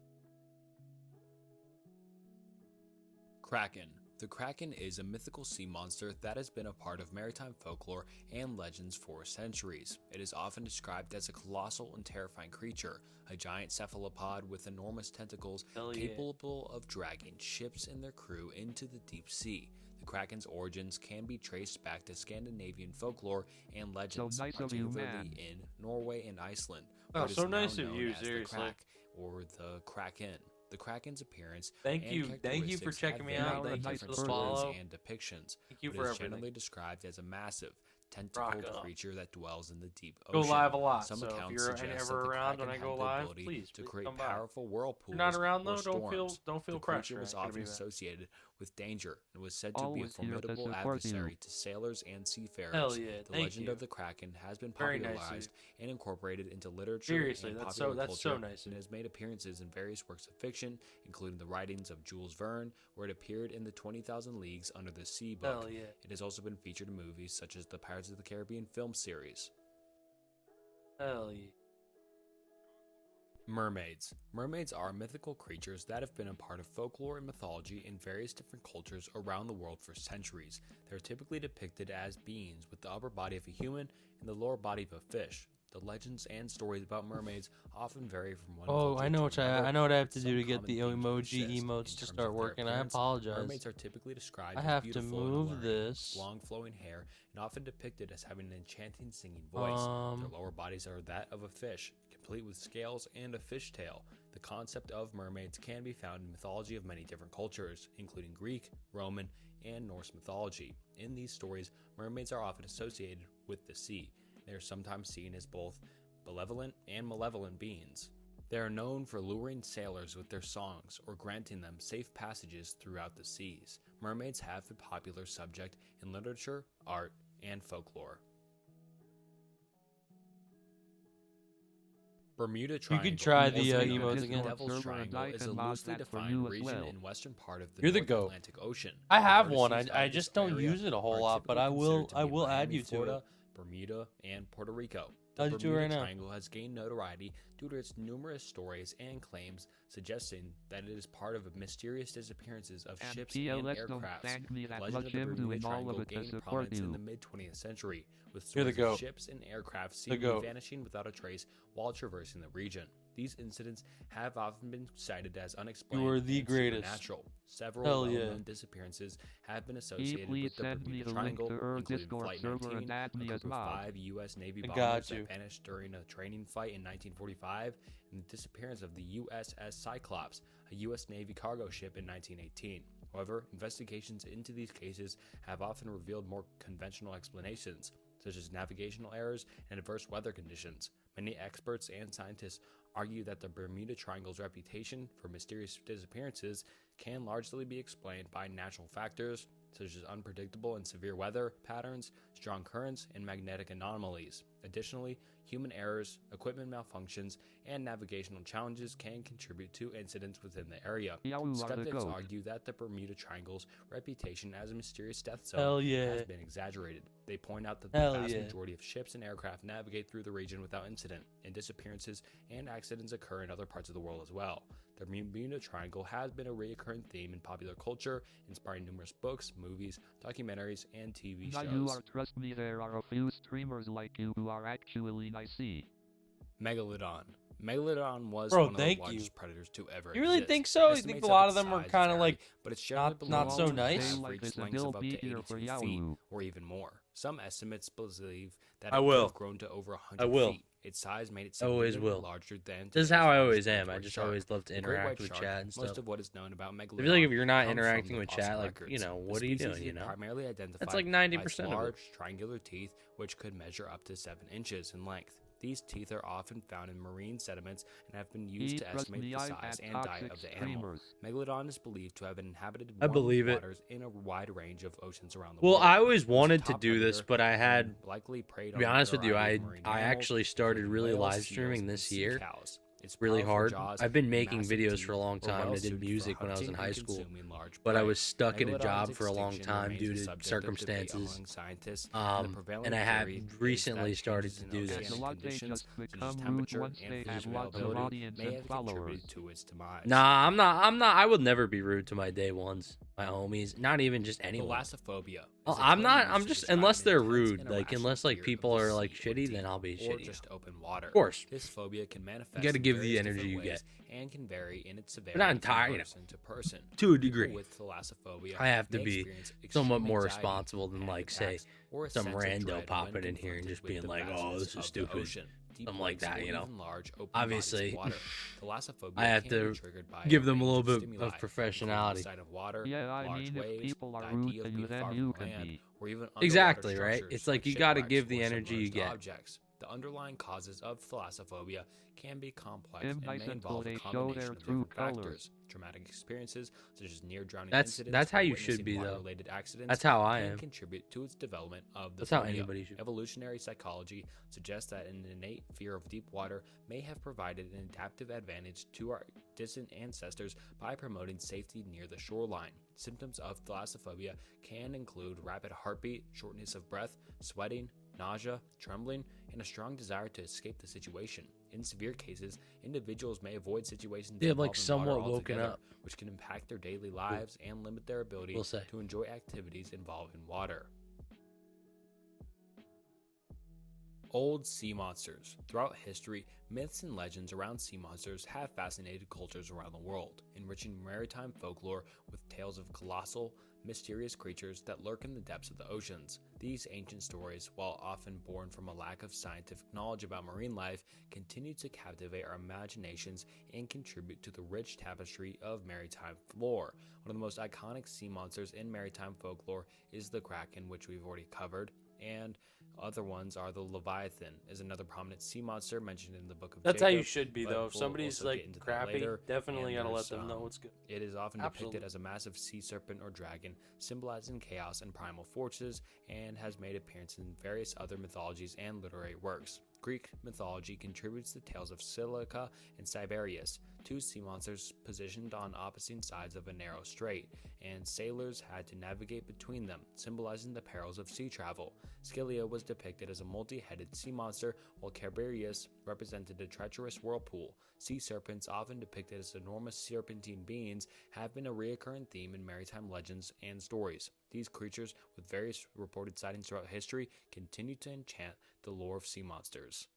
Kraken. The Kraken is a mythical sea monster that has been a part of maritime folklore and legends for centuries. It is often described as a colossal and terrifying creature, a giant cephalopod with enormous tentacles Hell yeah. capable of dragging ships and their crew into the deep sea. The Kraken's origins can be traced back to Scandinavian folklore and legends, nice of you, particularly man. in Norway and Iceland, Oh, where it is so now nice of known you, as the seriously. Krak or the Kraken. The Kraken's appearance Thank and you for characteristics checking have me varied out. in Thank you different for the stories follow. and depictions, Thank you but for is everything. generally described as a massive tentacled on. creature that dwells in the deep Go ocean. live a lot, Some so if accounts you're suggest ever that the around when Kraken I go had the live, ability please to create come by. powerful whirlpools If you're not around or though, storms. don't feel The pressure. creature was It ain't gonna often be bad. associated with danger and was said to be a Always here to formidable support you. adversary to sailors and seafarers. Hell yeah, The thank legend you. of the Kraken has been Very nice of popularized and incorporated into literature Seriously, and that's popular so culture, nice of and you. has made appearances in various works of fiction, including the writings of Jules Verne, where it appeared in the 20,000 Leagues Under the Sea book. Hell yeah. It has also been featured in movies such as the Pirates of the Caribbean film series. Hell yeah. Mermaids. Mermaids are mythical creatures that have been a part of folklore and mythology in various different cultures around the world for centuries. They are typically depicted as beings with the upper body of a human and the lower body of a fish. The legends and stories about mermaids often vary from one Oh, culture I know to what another, I know what I have but to some do to get common the themes emoji persist. In emotes to terms start of their working. I appearance, apologize. Mermaids are typically described I as have to beautiful and move alluring, this. with long flowing hair, and often depicted as having an enchanting singing voice. Their lower bodies are that of a fish, complete with scales and a fish tail. The concept of mermaids can be found in mythology of many different cultures, including Greek, Roman, and Norse mythology. In these stories, mermaids are often associated with the sea. They are sometimes seen as both benevolent and malevolent beings. They are known for luring sailors with their songs or granting them safe passages throughout the seas. Mermaids have been a popular subject in literature, art, and folklore. Bermuda Triangle. try the, also known emotes as again. The Devil's Server, and Triangle I is a can mod loosely that for defined you as region well. in western part of the You're the North goat. Atlantic Ocean. I The have one. vertices I of just this don't area use it a whole are lot, but typically I will considered to be add Miami, you to Florida, it. Bermuda, and Puerto Rico. I'll The just do it Bermuda right now. Triangle has gained notoriety due to its numerous stories and claims suggesting that it is part of mysterious disappearances of And ships PLS and don't aircrafts. thank me The that legend much. of the I'm Bermuda doing all of Triangle it to gained support prominence in you. the mid-20th century, with You're the stories of goat. ships and aircraft The seemingly goat. vanishing without a trace while traversing the region. These incidents have often been cited as unexplained You are the and greatest. supernatural. Several Hell well-known yeah. disappearances have been Can you associated please with the send me Bermuda the link Triangle, to our including Discord Flight server 19, and add a me group as of mod? 5 U.S. Navy I bombers got you. that vanished during a training fight in 1945, and the disappearance of the USS Cyclops, a U.S. Navy cargo ship, in 1918. However, investigations into these cases have often revealed more conventional explanations, such as navigational errors and adverse weather conditions. Many experts and scientists argue that the Bermuda Triangle's reputation for mysterious disappearances can largely be explained by natural factors, such as unpredictable and severe weather patterns, strong currents, and magnetic anomalies. Additionally, human errors, equipment malfunctions, and navigational challenges can contribute to incidents within the area. Yahoo are the Skeptics goat. argue that the Bermuda Triangle's reputation as a mysterious death zone Hell yeah. has been exaggerated. They point out that the Hell vast yeah. majority of ships and aircraft navigate through the region without incident, and disappearances and accidents occur in other parts of the world as well. The Bermuda Triangle has been a recurring theme in popular culture, inspiring numerous books, movies, documentaries, and TV Now shows. you are, trust me, there are a few streamers like you who are actually nice. Megalodon. Megalodon was Bro, one of the thank largest you. predators to ever You really exist. think so? You Estimates think a lot of its them are size kind of vary, like but it's generally not so believed to nice? have Like reached this lengths of will up be to here 82 for feet Yahoo. or even more. Some estimates believe that I it could will. have grown to over 100 I will. feet. Its size made it I always significantly will. larger than This is today's how I largest always am. I predatory just shark. always love to The great white interact with shark, chat and most stuff. of what is known about Megalodon I feel like if you're not comes from interacting the with fossil chat, like, records. you know, The what are you species doing, is you know? primarily identified That's like by 90% its of it. large triangular teeth, which could measure up to 7 inches in length. These teeth are often found in marine sediments and have been used to Trust estimate me, the I've size had and diet toxic of the animal. streamers. Megalodon is believed to have inhabited I warm believe it. waters in a wide range of oceans around the Well, world. I always It was a wanted to top do this, predator but I and had, likely preyed to be on a honest with you, variety I of marine I animals, actually started including really whales, live seals, streaming and this sea year. cows. Its Really powerful hard. jaws I've been and making massive videos teeth for a long were time. well I did suited for music when I was in hunting high and school, consuming large but I prey. was stuck in a Megalodon's job for a long extinction time remains due a to subject of debate circumstances. among scientists, and the prevailing And I had theory is recently that started changes to in do oceanic this. And a lot they conditions, just such as become rude temperature once and they fish have lots of availability, audience may and have followers. contributed to its demise. Nah, I'm not. I would never be rude to my day ones, my homies, not even just anyone. Thalassophobia. Oh, is a I'm term not. used I'm to just describe unless an they're intense rude, and like irrational unless like fear of people the are like sea or shitty, deep, then I'll be or shitty. just open water. Of course. This phobia can manifest gotta in give the various energy different you ways get. and can vary in its severity not from entirely, person to person. to a People degree. with thalassophobia I have to may be experience somewhat extreme more anxiety, responsible than, panic like, say, attacks, or a some sense of rando dread when popping in here and confronted just with being the like, "Oh, vastness this is of the stupid." ocean, deep Something like lakes, that, or you know. even large open Obviously, bodies of water. Thalassophobia I have can to be triggered by give a them a range little bit stimuli, of including professionality. the sight of water, Yeah, I large mean, if waves, people the are idea rude of to being you, then far you from can land, be. or even underwater Exactly, right? structures It's like you got to shipwrecks give the or energy you submerged get. objects. The underlying causes of thalassophobia can be complex Im and may nice until involve a they show combination their of true different colors. factors. Traumatic experiences, such as near-drowning That's incidents how or you should witnessing be, though. water-related accidents, That's how I can am. contribute to its development of the That's how phobia. anybody should be. Evolutionary psychology suggests that an innate fear of deep water may have provided an adaptive advantage to our distant ancestors by promoting safety near the shoreline. Symptoms of thalassophobia can include rapid heartbeat, shortness of breath, sweating, nausea, trembling, and a strong desire to escape the situation. In severe cases, individuals may avoid situations They have, like, involving water somewhat woken altogether, up. which can impact their daily lives and limit their ability We'll say. to enjoy activities involving water. Old sea monsters. Throughout history, myths and legends around sea monsters have fascinated cultures around the world, enriching maritime folklore with tales of colossal, mysterious creatures that lurk in the depths of the oceans. These ancient stories, while often born from a lack of scientific knowledge about marine life, continue to captivate our imaginations and contribute to the rich tapestry of maritime lore. One of the most iconic sea monsters in maritime folklore is the Kraken, which we've already covered, and other ones are the Leviathan, is another prominent sea monster mentioned in the Book of That's Jacob. how you should be, but though. If we'll somebody's also get like into that crappy, later. definitely And gotta let there's, them know it's good. It is often Absolutely. depicted as a massive sea serpent or dragon, symbolizing chaos and primal forces, and has made appearance in various other mythologies and literary works. Greek mythology contributes the tales of Scylla and Siberius, two sea monsters positioned on opposite sides of a narrow strait, and sailors had to navigate between them, symbolizing the perils of sea travel. Scylla was depicted as a multi-headed sea monster, while Cerberus represented a treacherous whirlpool. Sea serpents, often depicted as enormous serpentine beings, have been a recurring theme in maritime legends and stories. These creatures, with various reported sightings throughout history, continue to enchant the lore of sea monsters.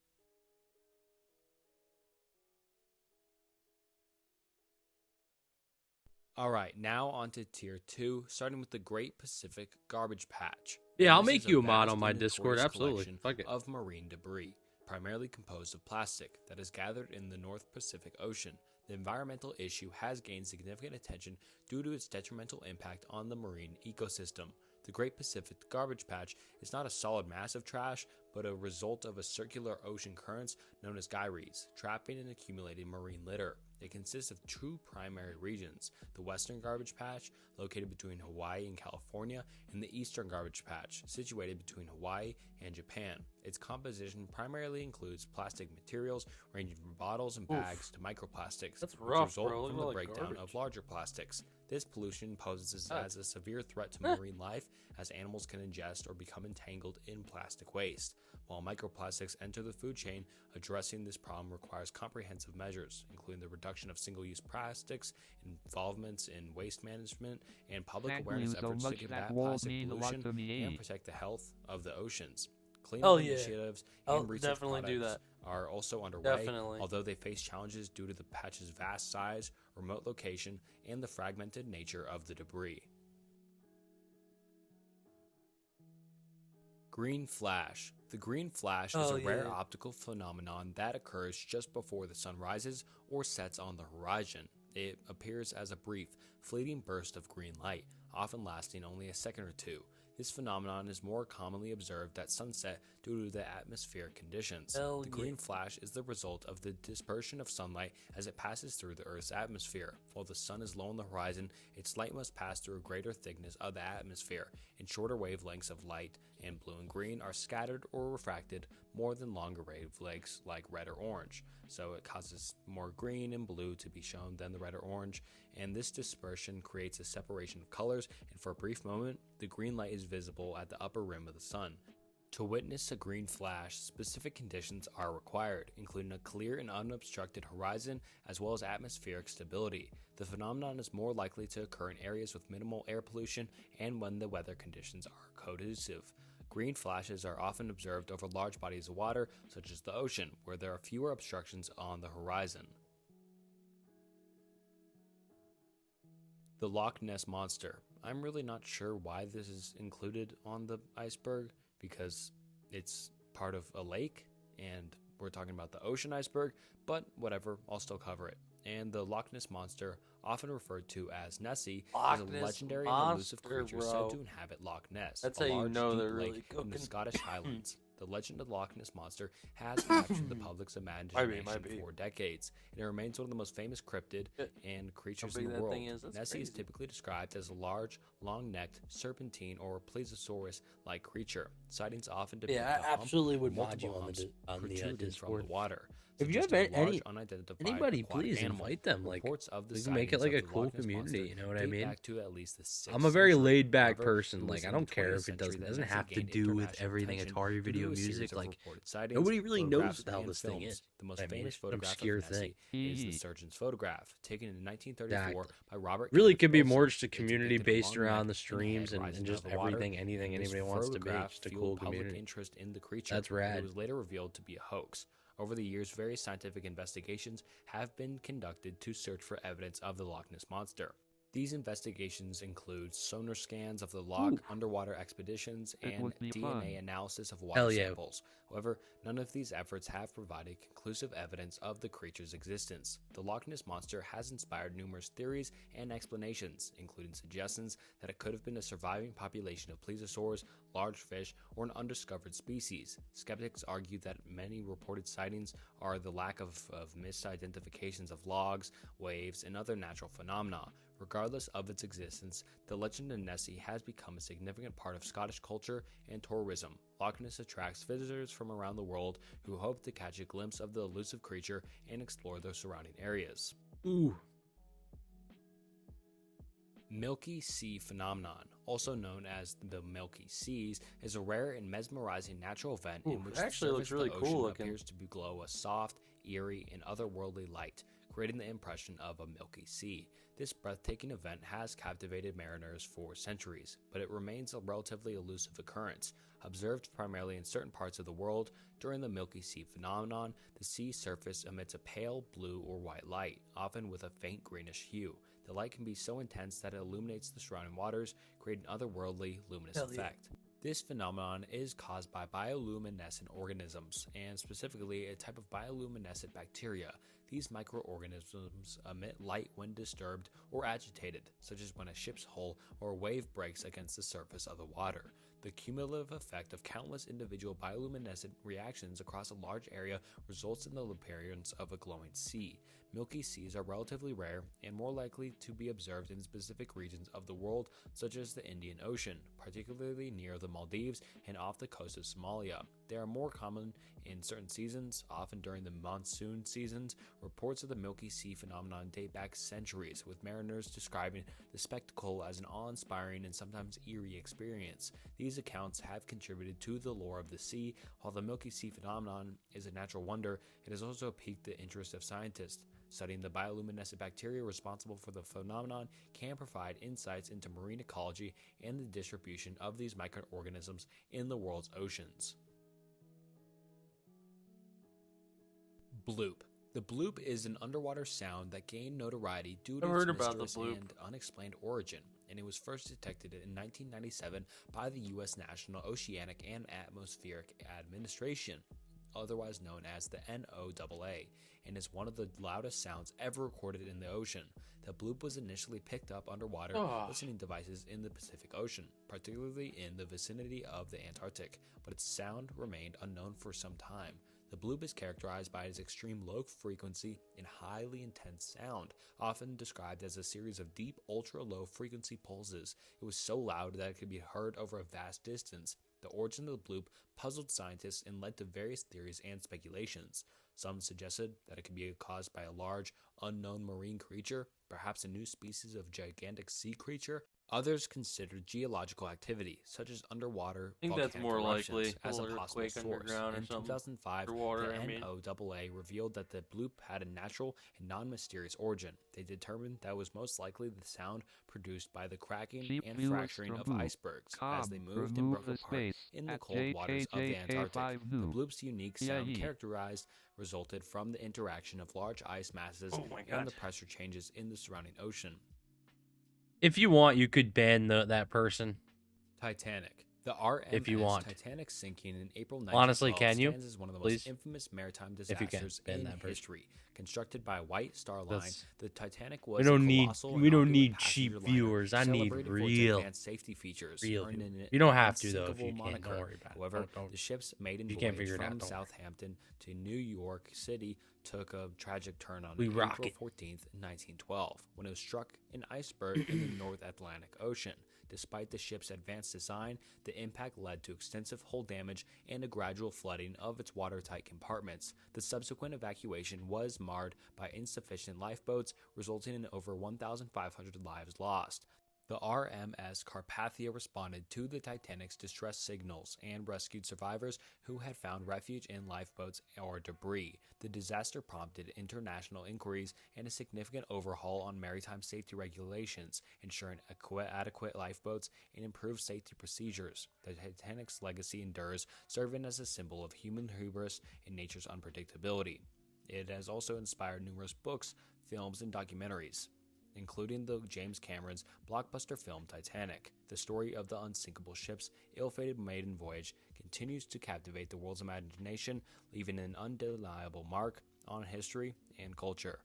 Alright, now on to Tier 2, starting with the Great Pacific Garbage Patch. Yeah, I'll This make is a you a mod vast on my and Discord. notorious Absolutely. collection Fuck it. of marine debris, primarily composed of plastic, that is gathered in the North Pacific Ocean. The environmental issue has gained significant attention due to its detrimental impact on the marine ecosystem. The Great Pacific Garbage Patch is not a solid mass of trash, but a result of a circular ocean currents known as gyres, trapping and accumulating marine litter. It consists of two primary regions: the Western Garbage Patch, located between Hawaii and California, and the Eastern Garbage Patch, situated between Hawaii and Japan. Its composition primarily includes plastic materials ranging from bottles and bags to microplastics, That's which rough, result bro. Look from at the all that breakdown garbage. of larger plastics. This pollution poses Ah. as a severe threat to marine life, as animals can ingest or become entangled in plastic waste. While microplastics enter the food chain, addressing this problem requires comprehensive measures, including the reduction of single-use plastics, involvements in waste management, and public Thank awareness you so efforts to much. That combat won't plastic mean a lot pollution to me. and protect the health of the oceans. Hell Cleanup yeah. initiatives I'll and research definitely do products are also underway, Definitely. although they face challenges due to the patch's vast size, remote location, and the fragmented nature of the debris. Green flash. The green flash is Oh, a rare yeah. optical phenomenon that occurs just before the sun rises or sets on the horizon. It appears as a brief, fleeting burst of green light, often lasting only a second or two. This phenomenon is more commonly observed at sunset due to the atmospheric conditions. Hell The yeah. green flash is the result of the dispersion of sunlight as it passes through the Earth's atmosphere. While the sun is low on the horizon, its light must pass through a greater thickness of the atmosphere, and shorter wavelengths of light and blue and green are scattered or refracted more than longer wavelengths like red or orange. So it causes more green and blue to be shown than the red or orange, and this dispersion creates a separation of colors, and for a brief moment, the green light is visible at the upper rim of the sun. To witness a green flash, specific conditions are required, including a clear and unobstructed horizon as well as atmospheric stability. The phenomenon is more likely to occur in areas with minimal air pollution and when the weather conditions are conducive. Green flashes are often observed over large bodies of water, such as the ocean, where there are fewer obstructions on the horizon. The Loch Ness Monster. I'm really not sure why this is included on the iceberg because it's part of a lake and we're talking about the ocean iceberg, but whatever, I'll still cover it. And the Loch Ness Monster, often referred to as Nessie, is a Loch Ness legendary and elusive Monster, creature bro. said to inhabit Loch Ness, That's a how you large, know deep they're lake really in cooking. the Scottish Highlands. The legend of the Loch Ness Monster has captured the public's imagination for decades, and it remains one of the most famous cryptid and creatures in the world. Nessie is typically described as a large, long-necked, serpentine or plesiosaurus-like creature. Sightings often depict Yeah, a I hump absolutely would with mod you multiple on humps the protruding from Discord. the water. If you have suggesting a large, any unidentified anybody, aquatic please animal. invite them. Like, Reports of the we can make it sightings like of a the cool Loch Ness community. Monster You know what I date mean? back to at least the 6th I'm a very century. laid back However, person. it Like, was I in don't the care 20th if it doesn't century that doesn't have Nessie to gained do with international everything attention Atari due to video a series music. of Like, reported sightings, nobody really knows photographs, what the hell and this thing films. is. The most I mean, famous it's an photograph obscure of Nessie thing. is the surgeon's photograph, taken in 1934 Exactly. by Robert. Really Kenneth could be Wilson. more just a It community depicted a based long around neck the streams head and rising just out of the water, everything, anything and this anybody wants to be. photograph Just a fueled cool public community. interest in the creature. That's It rad. was later revealed to be a hoax. Over the years, various scientific investigations have been conducted to search for evidence of the Loch Ness Monster. These investigations include sonar scans of the loch, underwater expeditions, It and would be DNA fun. analysis of water Hell yeah. samples. However, none of these efforts have provided conclusive evidence of the creature's existence. The Loch Ness Monster has inspired numerous theories and explanations, including suggestions that it could have been a surviving population of plesiosaurs, large fish, or an undiscovered species. Skeptics argue that many reported sightings are the lack of misidentifications of logs, waves, and other natural phenomena. Regardless of its existence, the legend of Nessie has become a significant part of Scottish culture and tourism. Loch Ness attracts visitors from around the world who hope to catch a glimpse of the elusive creature and explore the surrounding areas. Ooh. Milky Sea phenomenon, also known as the Milky Seas, is a rare and mesmerizing natural event in which it actually the looks surface of really the cool ocean looking. appears to glow a soft, eerie, and otherworldly light, creating the impression of a milky sea. This breathtaking event has captivated mariners for centuries, but it remains a relatively elusive occurrence. Observed primarily in certain parts of the world, during the Milky Sea phenomenon, the sea surface emits a pale blue or white light, often with a faint greenish hue. The light can be so intense that it illuminates the surrounding waters, creating an otherworldly luminous effect. This phenomenon is caused by bioluminescent organisms, and specifically a type of bioluminescent bacteria. These microorganisms emit light when disturbed or agitated, such as when a ship's hull or a wave breaks against the surface of the water. The cumulative effect of countless individual bioluminescent reactions across a large area results in the appearance of a glowing sea. Milky Seas are relatively rare and more likely to be observed in specific regions of the world, such as the Indian Ocean, particularly near the Maldives and off the coast of Somalia. They are more common in certain seasons, often during the monsoon seasons. Reports of the Milky Sea phenomenon date back centuries, with mariners describing the spectacle as an awe-inspiring and sometimes eerie experience. These accounts have contributed to the lore of the sea. While the Milky Sea phenomenon is a natural wonder, it has also piqued the interest of scientists. Studying the bioluminescent bacteria responsible for the phenomenon can provide insights into marine ecology and the distribution of these microorganisms in the world's oceans. Bloop. The bloop is an underwater sound that gained notoriety due to I've its heard about the mysterious bloop. and unexplained origin, and it was first detected in 1997 by the U.S. National Oceanic and Atmospheric Administration, otherwise known as the NOAA, and is one of the loudest sounds ever recorded in the ocean. The bloop was initially picked up underwater listening devices in the Pacific Ocean, particularly in the vicinity of the Antarctic, but its sound remained unknown for some time. The bloop is characterized by its extreme low frequency and highly intense sound, often described as a series of deep, ultra-low frequency pulses. It was so loud that it could be heard over a vast distance. The origin of the bloop puzzled scientists and led to various theories and speculations. Some suggested that it could be caused by a large, unknown marine creature, perhaps a new species of gigantic sea creature. Others considered geological activity, such as underwater I think that's volcanic more eruptions, likely. as a Little possible earthquake source. underground or In something. 2005, Underwater, the I mean. NOAA revealed that the bloop had a natural and non-mysterious origin. They determined that it was most likely the sound produced by the cracking Keep and viewers fracturing of removed. icebergs as they moved and Remove broke the apart space in the at cold waters of the Antarctic. JKJK5 The noob. bloop's unique sound Yeah. characterized resulted from the interaction of large ice masses Oh my and the God. pressure changes in the surrounding ocean. If you want, you could ban that person. Titanic. The RMS If you want. Titanic sinking in April 1912 Honestly, can you? stands as one of the Please? most infamous maritime If you can, disasters ban in that person. history. Constructed by White Star Line, That's- the Titanic was We don't a need colossal we don't inaugural need passenger cheap liner viewers. I need celebrated for its real advanced safety features, real earning viewers. an You don't have to though if unsinkable you can't. moniker. Don't worry about it. However, Don't- the ship's maiden you can't voyage figure it out, from don't worry. Southampton to New York City took a tragic turn on We rock April it. 14th, 1912, when it was struck an iceberg in the North Atlantic Ocean. Despite the ship's advanced design, the impact led to extensive hull damage and a gradual flooding of its watertight compartments. The subsequent evacuation was marred by insufficient lifeboats, resulting in over 1,500 lives lost. The RMS Carpathia responded to the Titanic's distress signals and rescued survivors who had found refuge in lifeboats or debris. The disaster prompted international inquiries and a significant overhaul on maritime safety regulations, ensuring adequate lifeboats and improved safety procedures. The Titanic's legacy endures, serving as a symbol of human hubris and nature's unpredictability. It has also inspired numerous books, films, and documentaries, including the James Cameron's blockbuster film Titanic. The story of the unsinkable ship's ill-fated maiden voyage continues to captivate the world's imagination, leaving an undeniable mark on history and culture.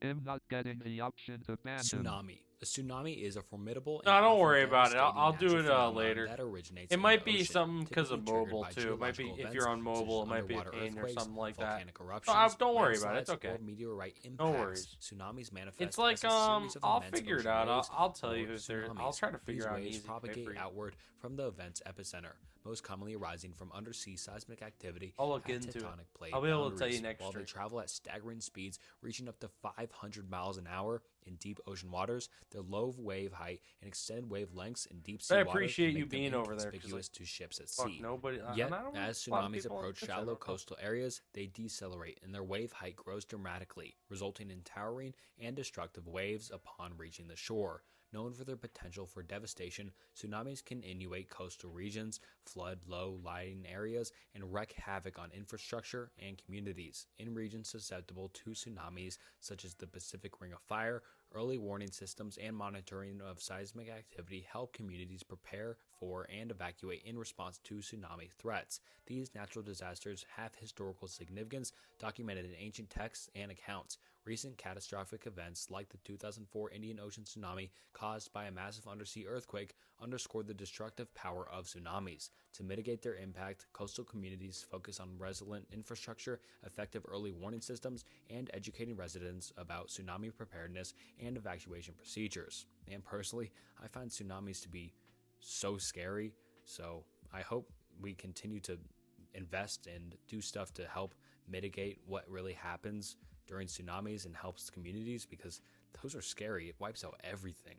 I'm not getting the option to ban them. Tsunami. A tsunami is a formidable No, and don't often worry about it. devastating I'll do natural it phenomenon later. that originates It in might the be ocean, something because of typically triggered mobile by too. It might be geological if you're on events such mobile, as it might be a underwater pain or earthquakes, something like that. volcanic eruptions, Don't worry about it. It's landslides, okay. or meteorite impacts. No worries. Tsunamis manifest It's like as a series of I'll immense figure it ocean out. waves I'll tell you or if there. I'll tsunamis. try to figure These out an waves easy way propagate for you. outward from the event's epicenter, most commonly arising from undersea seismic activity I'll look at into it. tectonic plate I'll be able to tell you boundaries. next While they stream. travel at staggering speeds, reaching up to 500 miles an hour in deep ocean waters, their low wave height and extended wavelengths in deep sea I waters appreciate can you make them being over there, 'cause, inconspicuous to ships at Fuck sea. nobody. Yet, and I don't- as a lot of tsunamis people approach in the chat, I shallow don't know. coastal areas, they decelerate and their wave height grows dramatically, resulting in towering and destructive waves upon reaching the shore. Known for their potential for devastation, tsunamis can inundate coastal regions, flood low-lying areas, and wreak havoc on infrastructure and communities. In regions susceptible to tsunamis, such as the Pacific Ring of Fire, early warning systems and monitoring of seismic activity help communities prepare for and evacuate in response to tsunami threats. These natural disasters have historical significance documented in ancient texts and accounts. Recent catastrophic events like the 2004 Indian Ocean tsunami caused by a massive undersea earthquake underscore the destructive power of tsunamis. To mitigate their impact, coastal communities focus on resilient infrastructure, effective early warning systems, and educating residents about tsunami preparedness and evacuation procedures. And personally, I find tsunamis to be so scary, so I hope we continue to invest and do stuff to help mitigate what really happens during tsunamis and helps communities, because those are scary. It wipes out everything.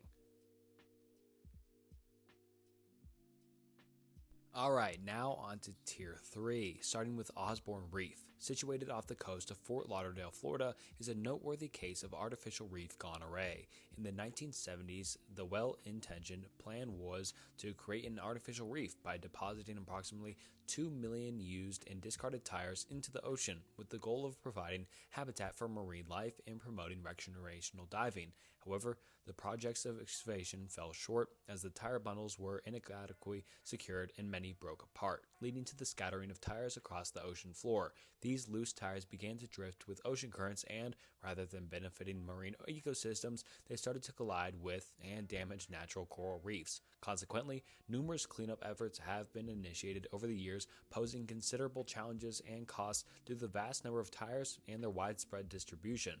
Alright, now on to Tier 3, starting with Osborne Reef. Situated off the coast of Fort Lauderdale, Florida, is a noteworthy case of artificial reef gone awry. In the 1970s, the well-intentioned plan was to create an artificial reef by depositing approximately 2 million used and discarded tires into the ocean, with the goal of providing habitat for marine life and promoting recreational diving. However, the project's excavation fell short as the tire bundles were inadequately secured and many broke apart, leading to the scattering of tires across the ocean floor. These loose tires began to drift with ocean currents and, rather than benefiting marine ecosystems, they started to collide with and damage natural coral reefs. Consequently, numerous cleanup efforts have been initiated over the years, posing considerable challenges and costs due to the vast number of tires and their widespread distribution.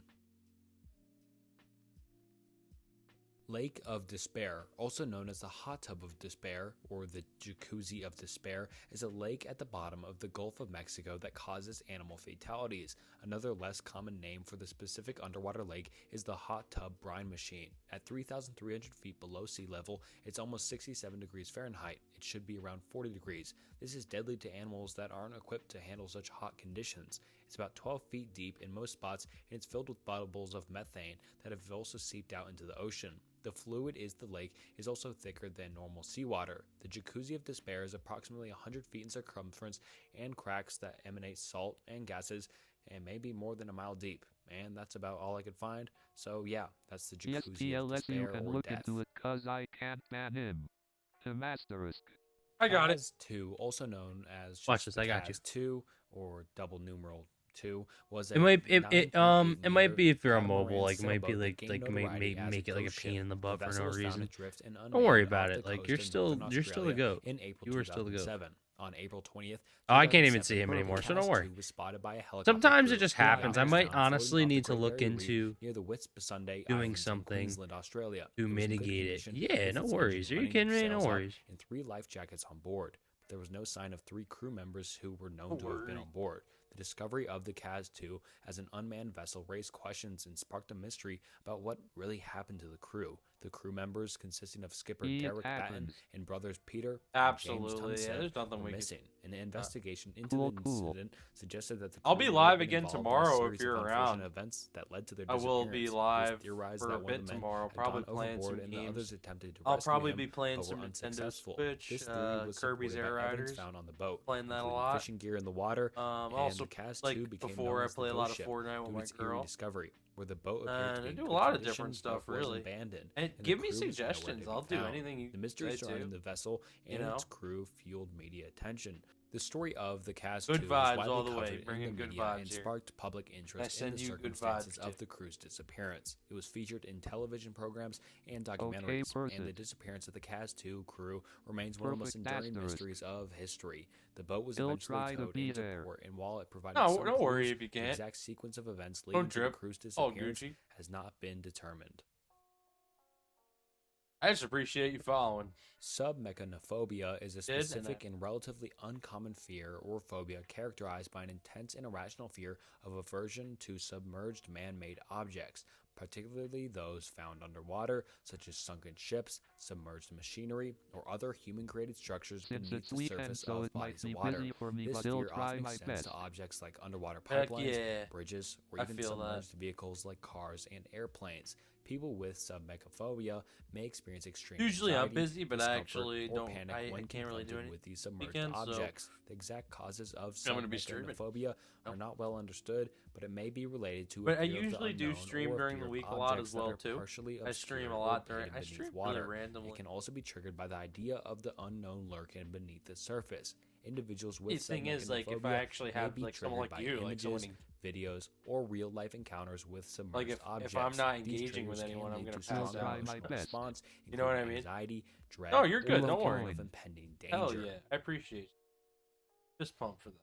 Lake of Despair, also known as the Hot Tub of Despair or the Jacuzzi of Despair, is a lake at the bottom of the Gulf of Mexico that causes animal fatalities. Another less common name for the specific underwater lake is the Hot Tub Brine Machine. At 3,300 feet below sea level, it's almost 67 degrees Fahrenheit. It should be around 40 degrees. This is deadly to animals that aren't equipped to handle such hot conditions. It's about 12 feet deep in most spots, and it's filled with bubbles of methane that have also seeped out into the ocean. The fluid in the lake is also thicker than normal seawater. The Jacuzzi of Despair is approximately 100 feet in circumference and cracks that emanate salt and gases and may be more than a mile deep. and that's about all I could find. So yeah, that's the Jacuzzi of ESPLS, you Despair can or look Death. into it, cause I can't ban him. Him asterisk. I got it. Kaz 2, also known as just Watch this, the I got you. Kaz 2 or double numeral 2, was a It might it 9.8 might be if you're on catamaran mobile, like it might be sailboat that like gained it might notoriety as make it like a cruise pain ship. in the butt The for no vessel was found reason. adrift and Don't worry unmanned about off it. the Like coast you're of still northern you're still the Australia goat. in April You are still the goat. 2007. On April 20th, Oh, I can't even 2007, see him the anymore, so Kaz don't worry. 2 was spotted by a helicopter Sometimes it crew. just The happens. I yacht was might found floating honestly off the need to Great look Barrier Reef into near the Whitsunday doing Islands in something Queensland, Australia. to It was in good mitigate it. condition, Yeah, with no its worries. engine Are you running, kidding me? No sails up, worries. and 3 life jackets on board. But there was no sign of 3 crew members who were known Don't to have been worry. on board. The discovery of the Kaz 2 as an unmanned vessel raised questions and sparked a mystery about what really happened to the crew. The crew members, consisting of skipper It Derek Batten happens. and brothers Peter and Absolutely, James yeah, Tunstall, there's nothing were we can- missing. An investigation into Cool, the cool. incident suggested that the I'll crew be may live have been again involved in a tomorrow if series of you're unfortunate around. events that led to their I will be disappearance. It was live theorized for that a one of bit the men tomorrow. had Probably gone playing overboard some and the games. others attempted to I'll rescue probably him, be playing but some were Nintendo unsuccessful. Switch, This theory was Kirby's supported Air by evidence Riders. found on the boat, Playing that a including lot. fishing gear in the water, and Also, the Kaz like 2 became before known I as the play a lot ghost of ship Fortnite due with to my its eerie girl. discovery, where the boat appeared to And I be in do a good lot of condition, different stuff, but was really. abandoned, And the give me crew was nowhere to suggestions. be I'll do found. anything you The mystery say surrounding to. the vessel and You know? its crew fueled media attention. The story of the Kaz Good 2 was vibes widely all the way. covered in Bringing the good media vibes and here. sparked public interest in send the you good circumstances vibes, of too. the crew's disappearance. It was featured in television programs and Okay, documentaries, and the perfect. disappearance of the Kaz 2 crew remains one of the most Perfect enduring asterisk. mysteries of history. The boat was He'll eventually try to towed be into there. port, and while it provided No, some don't worry clues, if you the can't. exact sequence of events leading Don't to the drip. crew's All disappearance Gucci. has not been determined. I just appreciate you following. Submechanophobia is a Did, and specific and relatively uncommon fear or phobia characterized by an intense and irrational fear of aversion to submerged man-made objects, particularly those found underwater, such as sunken ships, submerged machinery, or other human-created structures Since beneath it's the weekend, surface so of it might bodies of be water. busy for me, This but I'll fear try often my extends best. to objects like underwater Heck pipelines, yeah. bridges, or I even feel that. submerged vehicles like cars and airplanes. People with submechophobia may experience extreme Usually I'm anxiety, busy, but I discomfort, actually or don't. panic I when can't really do confronted anything. with these submerged weekend, so objects. The exact causes of I'm gonna be streaming. submechophobia are Nope. not well understood, but it may be related to a But I fear of the usually do unknown stream or a during fear the of week a lot objects as that well, are too. partially I stream obscured a or lot during. hidden I beneath stream water. really randomly. It can also be triggered by the idea of the unknown lurking beneath the surface. Individuals with The thing is, like, if submechophobia I actually may have be like someone triggered like by you, like someone, images, videos, or real-life encounters with submerged like if objects. I'm not These engaging with triggers anyone, can I'm lead gonna to pass strong out. emotional My best. response, You know what I including mean? Anxiety, dread, No, you're or good. the Don't feeling worry. of impending Hell danger. yeah, I appreciate you. Just pumped for that.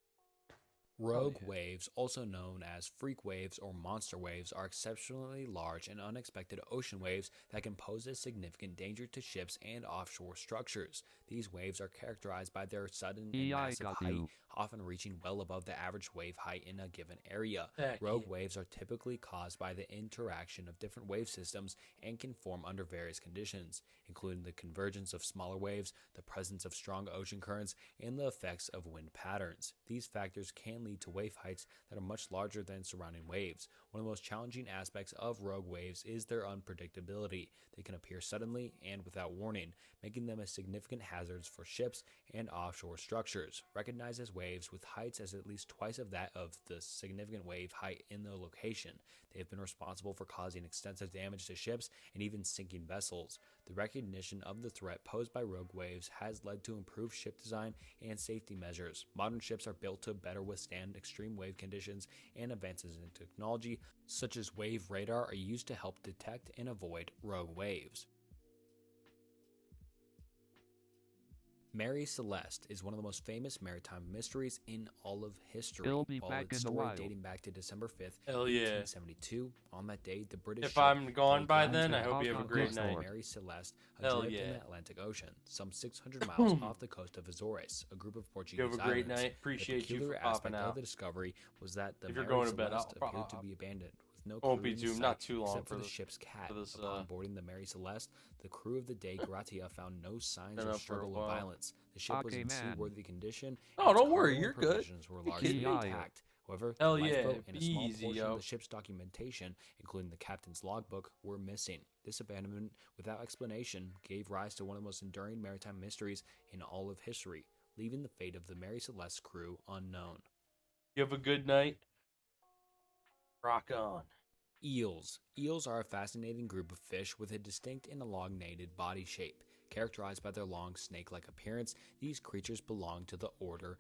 Rogue yeah. waves, also known as freak waves or monster waves, are exceptionally large and unexpected ocean waves that can pose a significant danger to ships and offshore structures. These waves are characterized by their sudden and Yeah, I massive got height, you. often reaching well above the average wave height in a given area. Heck Rogue yeah. waves are typically caused by the interaction of different wave systems and can form under various conditions, including the convergence of smaller waves, the presence of strong ocean currents, and the effects of wind patterns. These factors can lead to wave heights that are much larger than surrounding waves. One of the most challenging aspects of rogue waves is their unpredictability. They can appear suddenly and without warning, making them a significant hazard for ships and offshore structures. Recognized as waves with heights as at least twice of that of the significant wave height in the location, they have been responsible for causing extensive damage to ships and even sinking vessels. The recognition of the threat posed by rogue waves has led to improved ship design and safety measures. Modern ships are built to better withstand extreme wave conditions, and advances in technology such as wave radar are used to help detect and avoid rogue waves. Mary Celeste is one of the most famous maritime mysteries in all of history. It'll be While back its in a story while. dating back to December 5th, Hell yeah. 1872, on that day, the British If ship I'm gone by called then, I Grand hope you have a Hawk great Hawk night. Hawk. Mary Celeste Hell adrift in yeah. the Atlantic Ocean, some 600 miles off the coast of Azores, a group of Portuguese You have a great islands. night. Appreciate the you peculiar for popping aspect out. of the discovery was that the If you're Mary going to bed, Celeste I'll- appeared to be abandoned with no Won't crew be in too sight, not too long except for for the this. ship's cat. for this, Upon boarding the Mary Celeste, the crew of the Dei Gratia found no signs Been of up for a struggle or while. violence. The ship was Okay, in man. seaworthy condition. Oh, and its don't worry, cargo you're and good. provisions were You largely kidding me? intact. However, Hell the yeah, lifeboat and a small easy, portion yo. of the ship's documentation, including the captain's logbook, were missing. This abandonment, without explanation, gave rise to one of the most enduring maritime mysteries in all of history, leaving the fate of the Mary Celeste crew unknown. You have a good night. Rock on. Eels. Eels are a fascinating group of fish with a distinct and elongated body shape. Characterized by their long snake-like appearance, these creatures belong to the order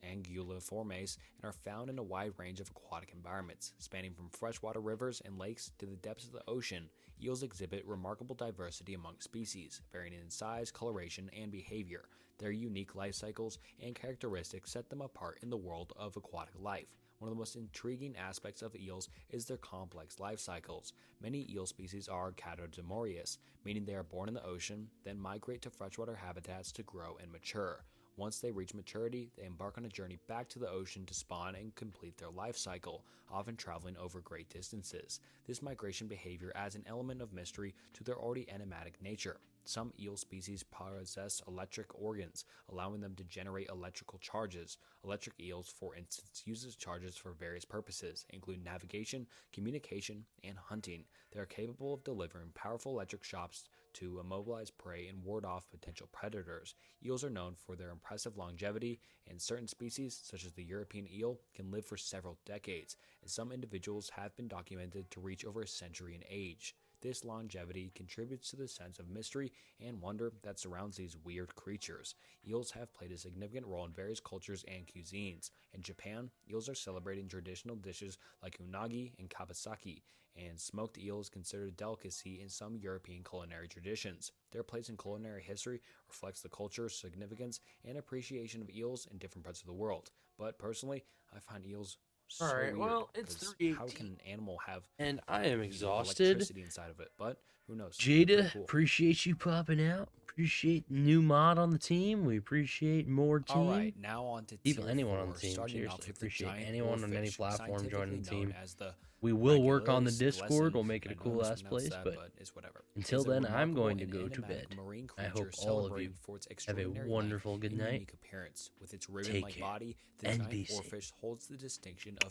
Anguilliformes and are found in a wide range of aquatic environments, spanning from freshwater rivers and lakes to the depths of the ocean. Eels exhibit remarkable diversity among species, varying in size, coloration, and behavior. Their unique life cycles and characteristics set them apart in the world of aquatic life. One of the most intriguing aspects of eels is their complex life cycles. Many eel species are catamorphous, meaning they are born in the ocean, then migrate to freshwater habitats to grow and mature. Once they reach maturity, they embark on a journey back to the ocean to spawn and complete their life cycle, often traveling over great distances. This migration behavior adds an element of mystery to their already enigmatic nature. Some eel species possess electric organs, allowing them to generate electrical charges. Electric eels, for instance, use charges for various purposes, including navigation, communication, and hunting. They are capable of delivering powerful electric shocks to immobilize prey and ward off potential predators. Eels are known for their impressive longevity, and certain species, such as the European eel, can live for several decades, and some individuals have been documented to reach over a century in age. This longevity contributes to the sense of mystery and wonder that surrounds these weird creatures. Eels have played a significant role in various cultures and cuisines. In Japan, eels are celebrated in traditional dishes like unagi and kabasaki, and smoked eel is considered a delicacy in some European culinary traditions. Their place in culinary history reflects the culture, significance, and appreciation of eels in different parts of the world. But personally, I find eels so All right, weird, well, it's 'cause 3:18, how can an animal have and I am exhausted. electricity inside of it? But who knows? They're pretty Jada, cool. appreciate you popping out. Appreciate the new mod on the team. We appreciate more team. All right, now on to People, tier anyone on 4, the team. starting Seriously, off with the appreciate giant anyone on any oarfish, platform joining the scientifically known team. as the We will work on the Regulus Discord. We'll glesson. make it a I know I cool ass mispronounced place, that, but it's whatever. until It's a then, I'm remarkable going to and go to enigmatic bed. marine I hope creature all of you celebrated for its have a extraordinary wonderful life good and night. unique appearance. With its Take ribbon-like care body, the and giant be safe. oarfish holds the distinction of